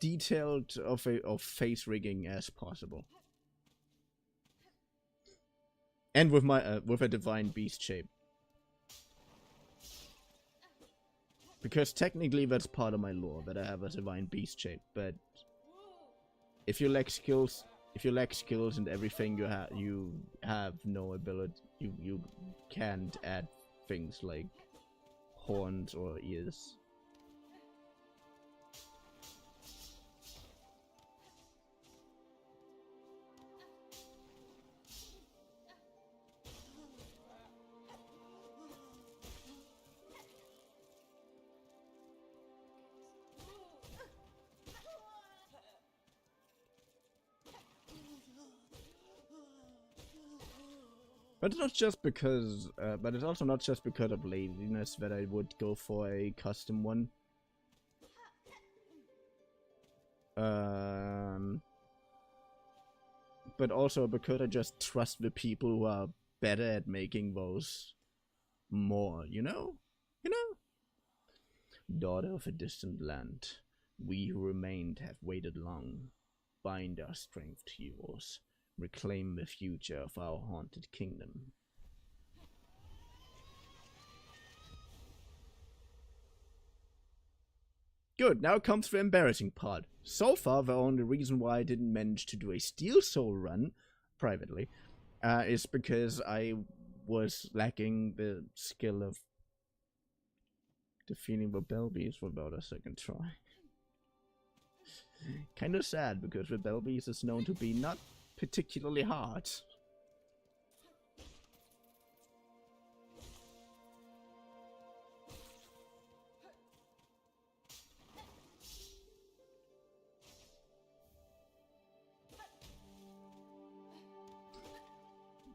detailed of face rigging as possible, and with my with a divine beast shape, because technically that's part of my lore, that I have a divine beast shape. But if you lack skills, and everything, you have no ability. You can't add things like horns or ears. But it's not just because, but it's also not just because of laziness that I would go for a custom one. But also because I just trust the people who are better at making those more, you know? You know? Daughter of a distant land, we who remained have waited long. Bind our strength to yours. Reclaim the future of our haunted kingdom. Good, now comes the embarrassing part. So far, the only reason why I didn't manage to do a Steel Soul run, privately, is because I was lacking the skill of defeating the Belbees without a second try. Kind of sad, because the Belbees is known to be not particularly hard.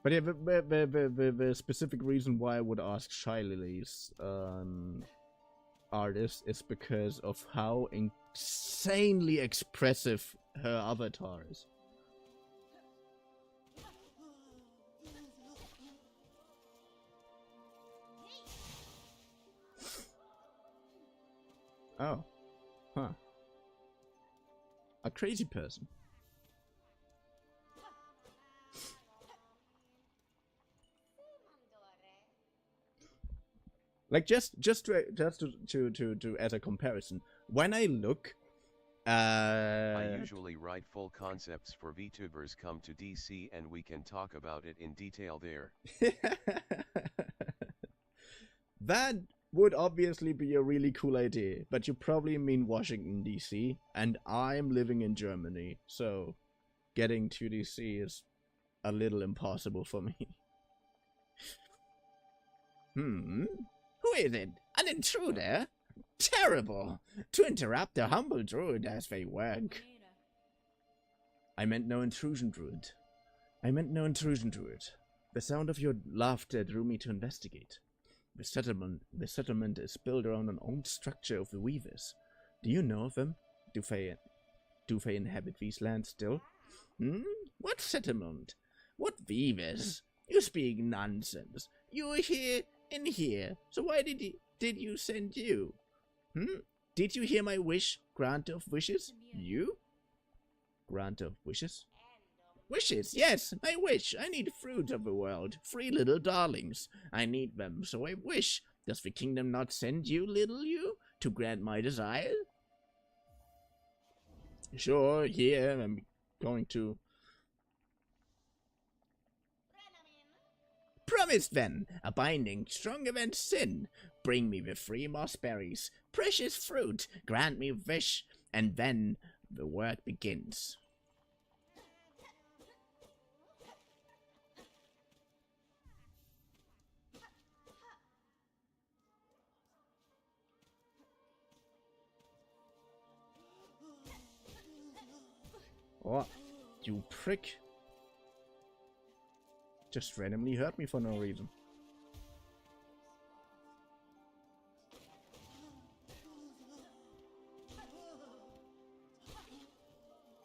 But yeah, the specific reason why I would ask Shylali's artist is because of how insanely expressive her avatar is. Oh. Huh. A crazy person. Like just to as a comparison, when I look, I usually write full concepts for VTubers. Come to DC and we can talk about it in detail there. That would obviously be a really cool idea, but you probably mean Washington DC, and I'm living in Germany, so getting to DC is a little impossible for me. Who is it? An intruder? Terrible! To interrupt a humble druid as they work. I meant no intrusion, druid. I meant no intrusion, druid. The sound of your laughter drew me to investigate. The settlement is built around an old structure of the Weavers. Do you know of them? Do they inhabit these lands still? What settlement? What Weavers? You speak nonsense. You were here and here, so why did you send you? Did you hear my wish, granter of wishes? You? Granter of wishes? Wishes, yes, I wish. I need fruit of the world, 3 little darlings. I need them, so I wish. Does the kingdom not send you, little you, to grant my desire? Sure, here, I'm going to... Promise then, a binding stronger than sin. Bring me the 3 moss berries, precious fruit, grant me wish, and then the work begins. Oh, you prick. Just randomly hurt me for no reason.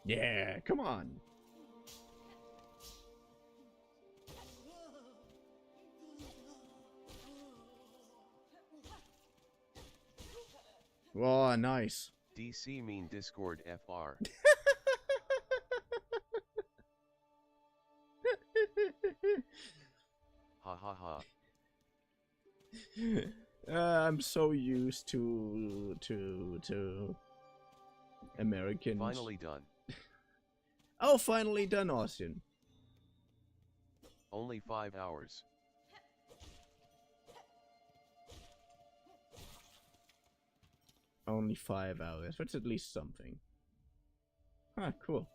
Yeah, come on. Oh, nice. DC mean Discord FR. Ha ha ha. I'm so used to Americans. Finally done. Oh, finally done, Austin. Only 5 hours. Only 5 hours. That's at least something. Huh, cool.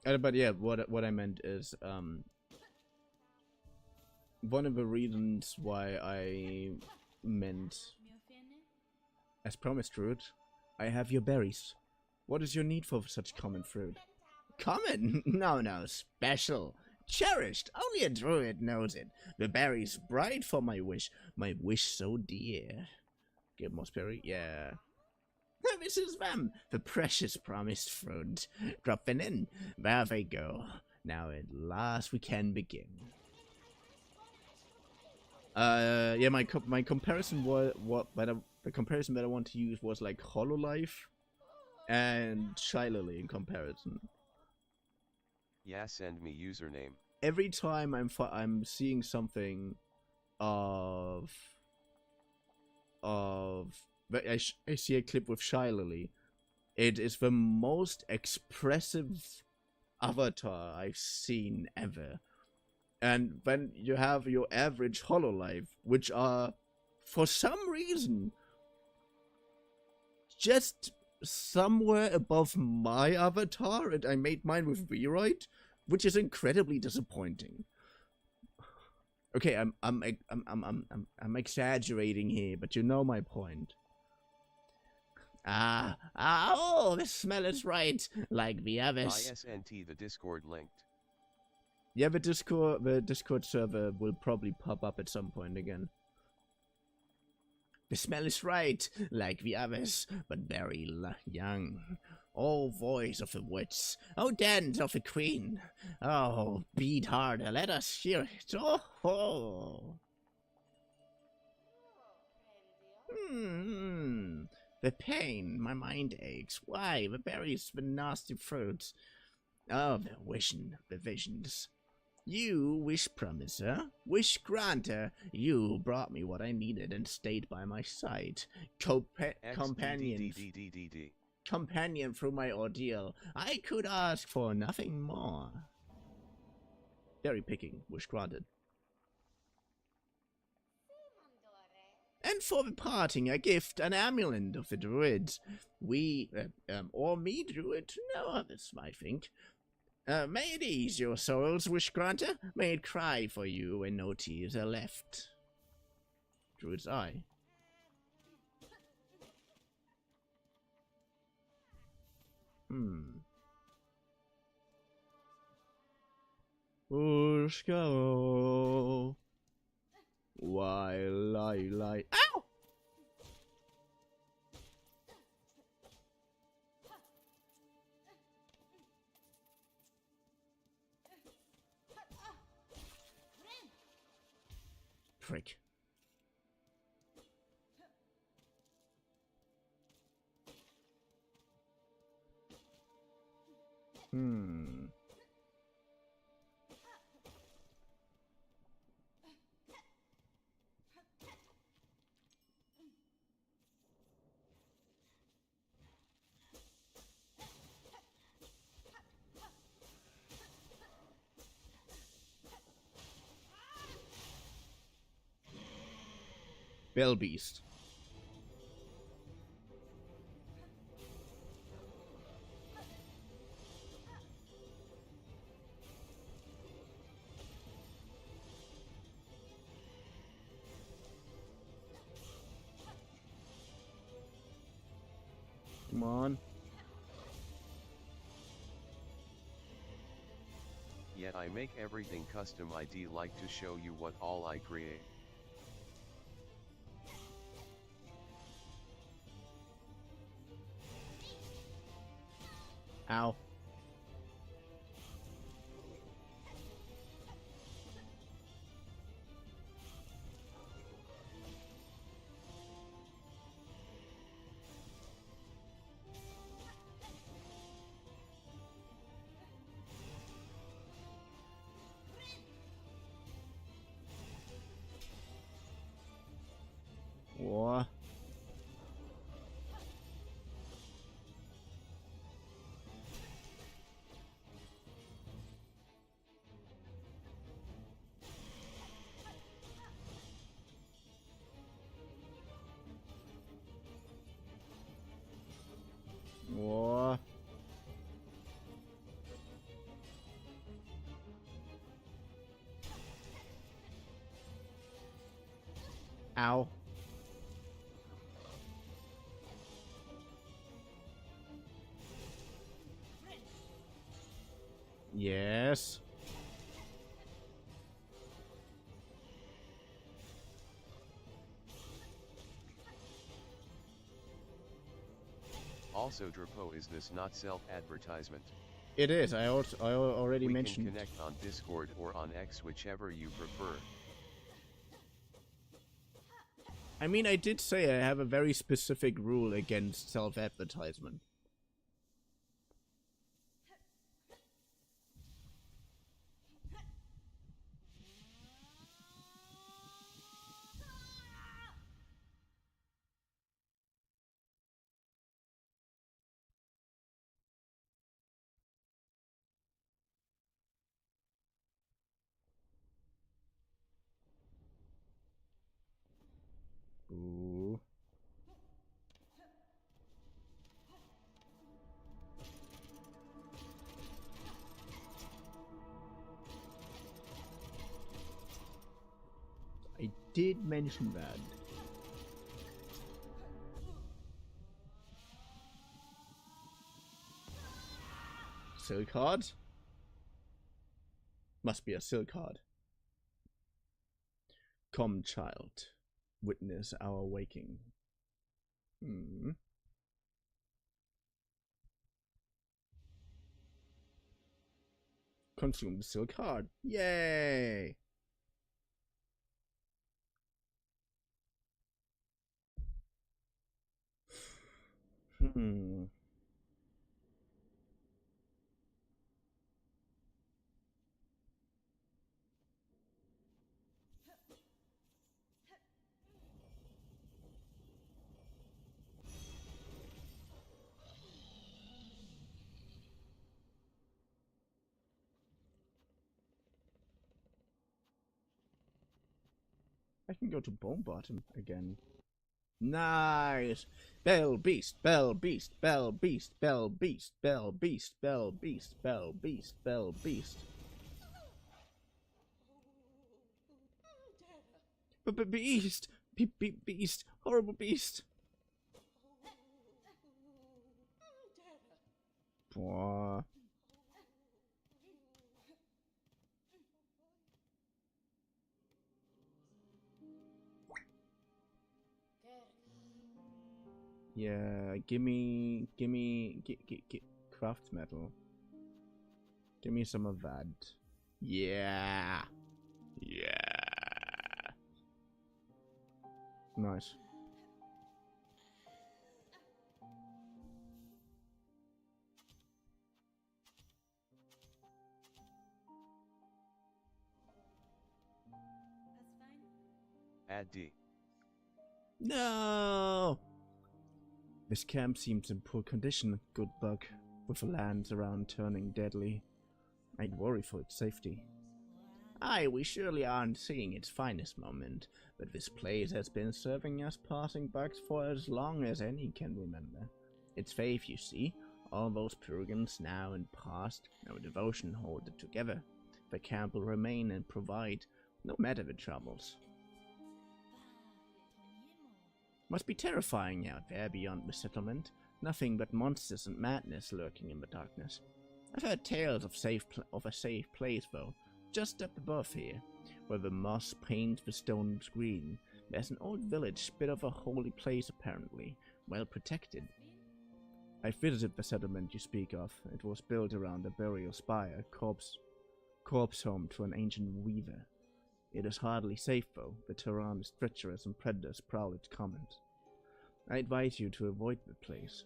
But yeah, what I meant is, one of the reasons why I meant, as promised, Druid, I have your berries. What is your need for such common fruit? Common? No, special. Cherished. Only a druid knows it. The berry's bright for my wish so dear. Give mossberry? Yeah. This is them, the precious promised fruit. Drop them in. There they go. Now at last we can begin. Yeah, my comparison was the comparison that I want to use was like Hololive and Shylily in comparison. Yeah, send me username. Every time I'm seeing something of I see a clip with Shylily, it is the most expressive avatar I've seen ever. And then you have your average Hololive, which are, for some reason, just somewhere above my avatar, and I made mine with rewrite, which is incredibly disappointing. Okay, I'm exaggerating here, but you know my point. Oh, the smell is right, like the others. ISNT the Discord linked. Yeah, the Discord server will probably pop up at some point again. The smell is right, like the others, but very young. Oh, voice of the wits. Oh, dance of the queen. Oh, beat harder, let us hear it. Oh. The pain, my mind aches. Why? The berries, the nasty fruits. Oh, the wishing, the visions. You, wish promiser, wish granter, you brought me what I needed and stayed by my side. Companion through my ordeal. I could ask for nothing more. Berry picking, wish granted. And for the parting, a gift, an amulet of the druids. Or me, druid? No others, I think. May it ease your souls, wish granter. May it cry for you when no tears are left. Druid's eye. Push go. While I lie. Ow! Prick. Bell Beast. Come on. Yet I make everything custom. ID like to show you what all I create. Ow. What? What? Ow. Yes. Also Drapo, is this not self-advertisement? It is. I already We mentioned. can connect on Discord or on X, whichever you prefer. I mean, I did say I have a very specific rule against self-advertisement. Ooh. I did mention that. Silk card? Must be a silk card. Come, child. Witness our waking. Consume the silk card. Yay! I can go to Bone Bottom again. Nice! Bell Beast, Bell Beast, Bell Beast, Bell Beast, Bell Beast, Bell Beast, Bell Beast, Bell Beast. Beast! Beast! Horrible beast! Boah. Yeah, gimme craft metal. Give me some of that. Yeah. Yeah. Nice. Add D. No! This camp seems in poor condition, good bug, with the lands around turning deadly. I'd worry for its safety. Aye, we surely aren't seeing its finest moment, but this place has been serving us passing bugs for as long as any can remember. It's faith, you see. All those pilgrims now and past, our devotion hold it together. The camp will remain and provide, no matter the troubles. Must be terrifying out there beyond the settlement. Nothing but monsters and madness lurking in the darkness. I've heard tales of a safe place, though. Just up above here, where the moss paints the stones green, there's an old village, bit of a holy place apparently, well protected. I visited the settlement you speak of. It was built around a burial spire, corpse home to an ancient weaver. It is hardly safe though. The terrain is treacherous and predators prowl its commons. I advise you to avoid the place.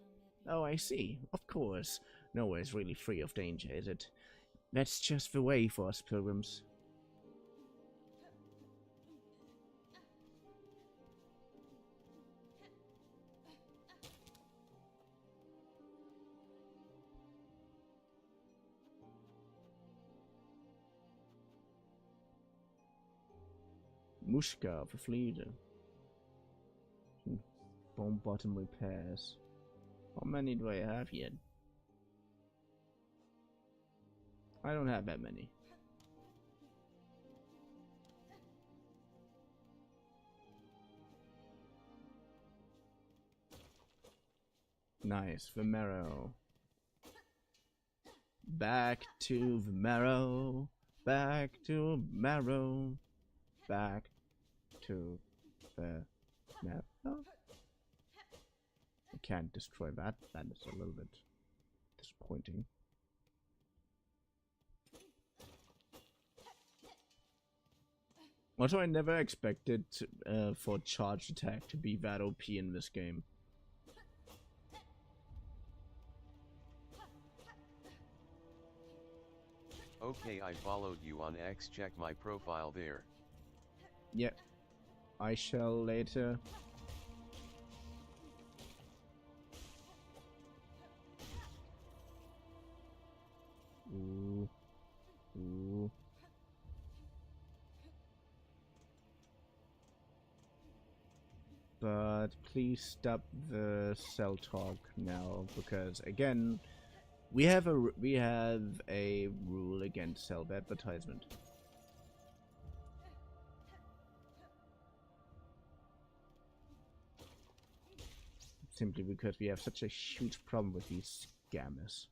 Oh, I see. Of course. Nowhere is really free of danger, is it? That's just the way for us pilgrims. Mushka vervlieden. Bomb bottom repairs. How many do I have yet? I don't have that many. Nice, the marrow. Back to the marrow. Back to marrow. Back to the marrow. I can't destroy that. That is a little bit disappointing. Also, I never expected for charged attack to be that OP in this game. Okay, I followed you on X. Check my profile there. Yep. I shall later. Ooh. Ooh. But please stop the cell talk now, because again, we have a rule against self-advertisement. Simply because we have such a huge problem with these scammers.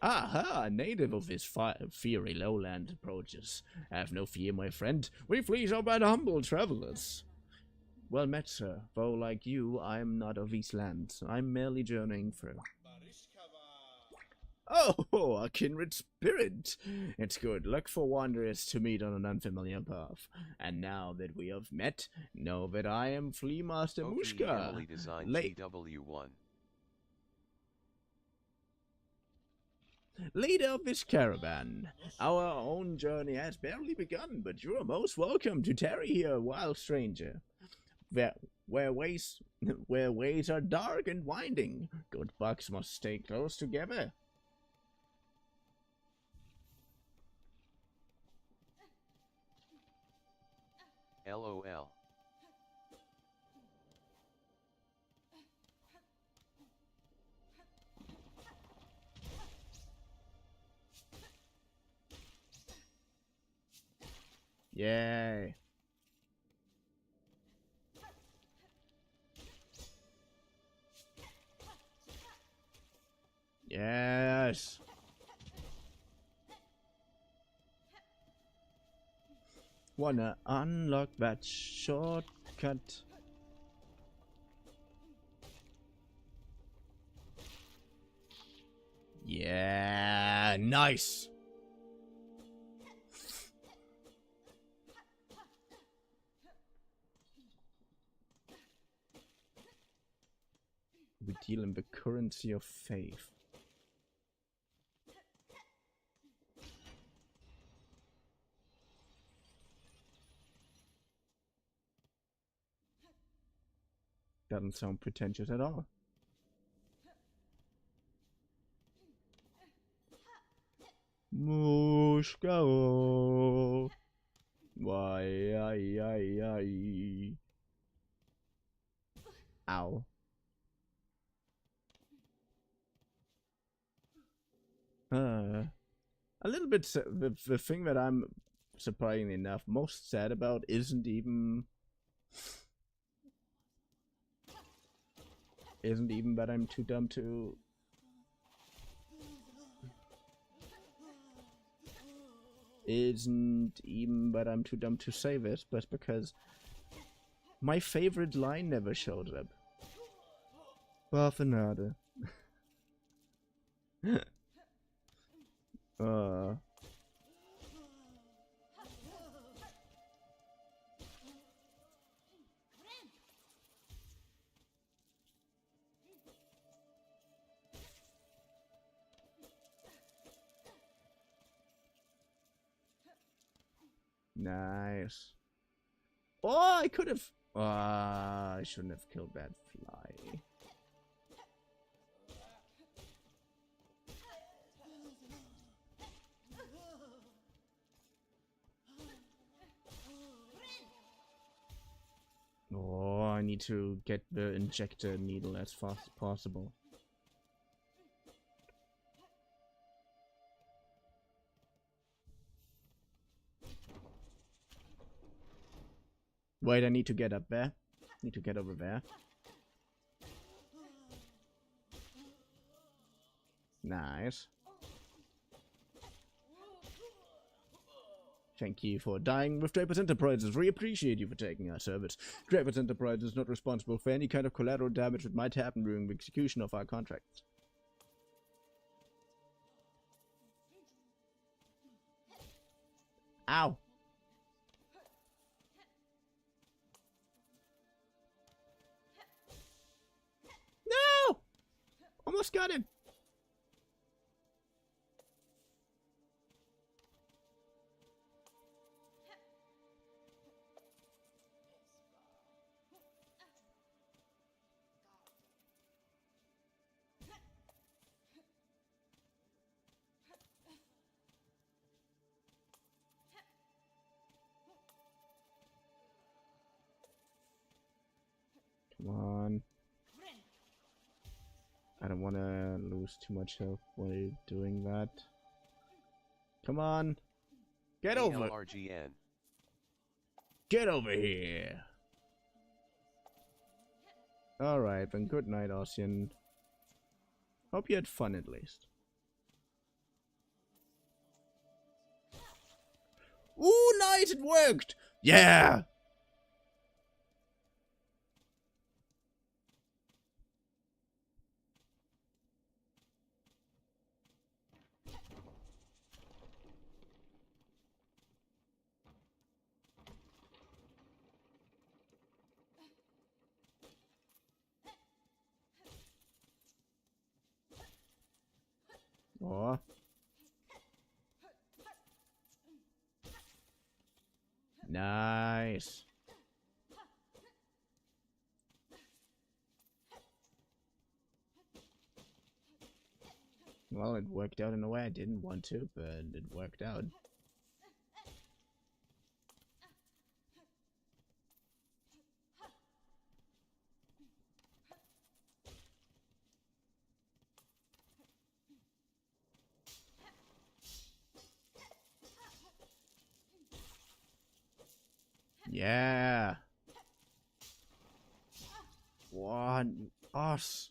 Aha! A native of this fiery lowland approaches. Have no fear, my friend. We fleas are but humble travelers. Well met, sir. Though, like you, I am not of these lands. I'm merely journeying through. Oh, a kindred spirit! It's good luck for wanderers to meet on an unfamiliar path. And now that we have met, know that I am Flea Master Mushka. Emily designed GW1. Leader of this caravan, our own journey has barely begun, but you are most welcome to tarry here, wild stranger. Where ways are dark and winding, good bucks must stay close together. LOL. Yay. Yes. Wanna unlock that shortcut? Yeah, nice. We deal in the currency of faith. Doesn't sound pretentious at all. Mushka. Why, Ow. A little bit the thing that I'm surprisingly enough most sad about isn't even that I'm too dumb to say this, but because my favorite line never showed up. Waffenade. Nice. Oh, I could have. I shouldn't have killed that fly. Oh, I need to get the injector needle as fast as possible. Wait, I need to get up there. Need to get over there. Nice. Thank you for dying with Drapers Enterprises. We appreciate you for taking our service. Drapers Enterprises is not responsible for any kind of collateral damage that might happen during the execution of our contracts. Ow! No! Almost got him! Come on. I don't want to lose too much health while doing that. Come on. Get over. LRGN. Get over here. Alright, then good night, Ossian. Hope you had fun at least. Ooh, nice, it worked! Yeah! Oh. Nice. Well, it worked out in a way I didn't want to, but it worked out. Yeah. One us.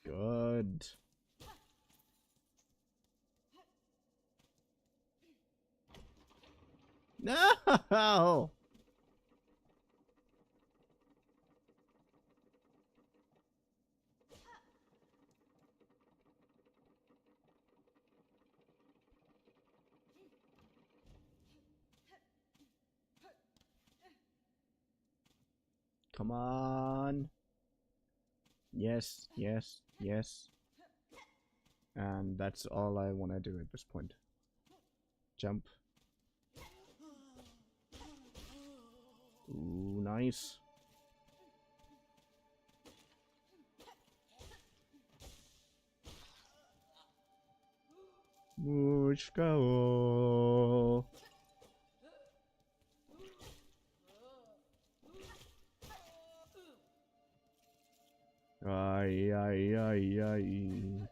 Good. No! Come on. Yes, yes, yes. And that's all I want to do at this point. Jump. Ooh, nice. Mushko. Ay, ay, ay, ay.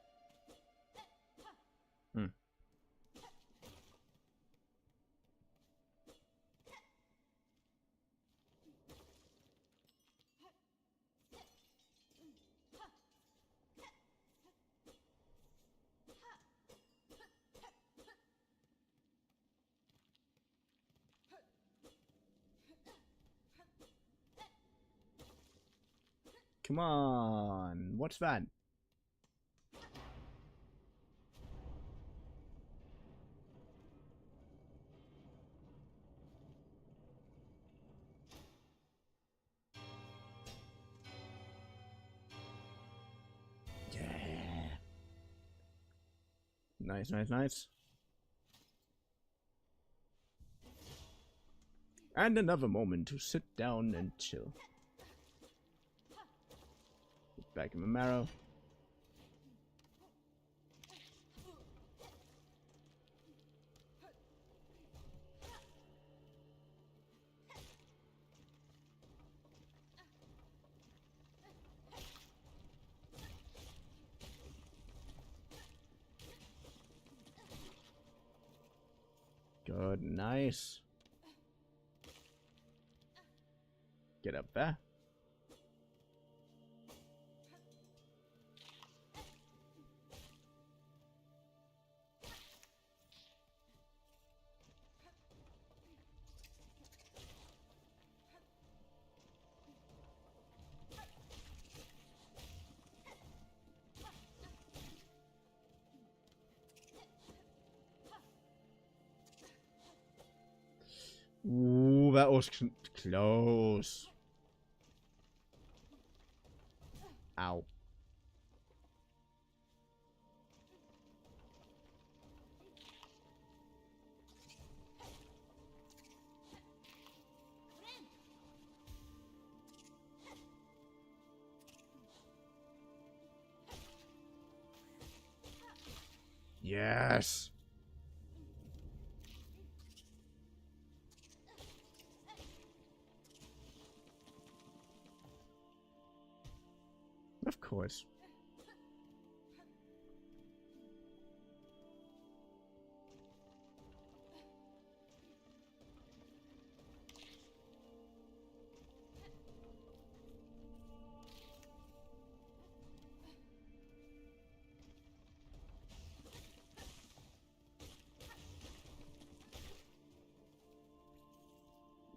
Come on. What's that? Yeah. Nice, nice, nice. And another moment to sit down and chill. Get back in the marrow. Good, nice. Get up there. Ooh, that was close. Ow. Yes. Of course.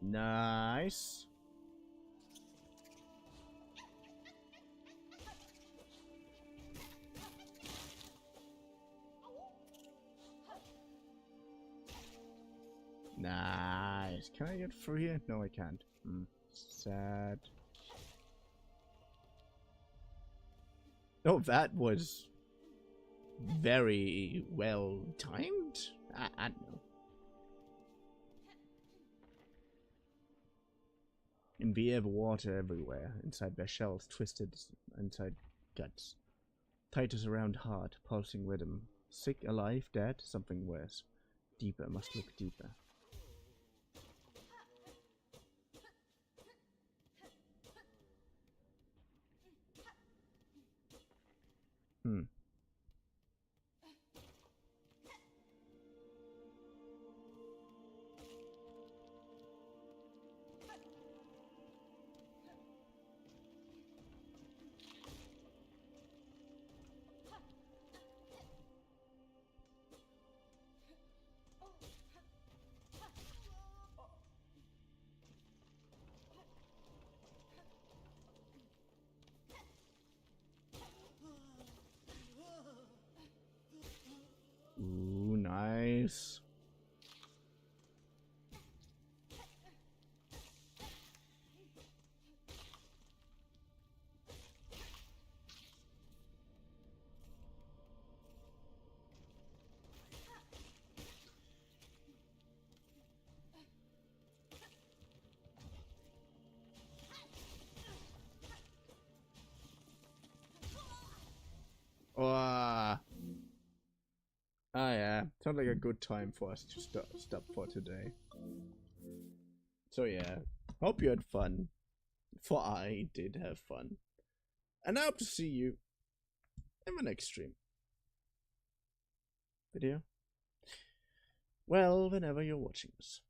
Nice. Nice. Can I get through here? No, I can't. Sad. Oh, that was very well timed. I don't know. In the air, the water everywhere. Inside their shells, twisted inside guts. Titus around heart, pulsing rhythm. Sick, alive, dead, something worse. Deeper, must look deeper. Ooh, nice. Ah, yeah. Sounds like a good time for us to stop for today. So, yeah. Hope you had fun. For I did have fun. And I hope to see you in the next stream. Video? Well, whenever you're watching this.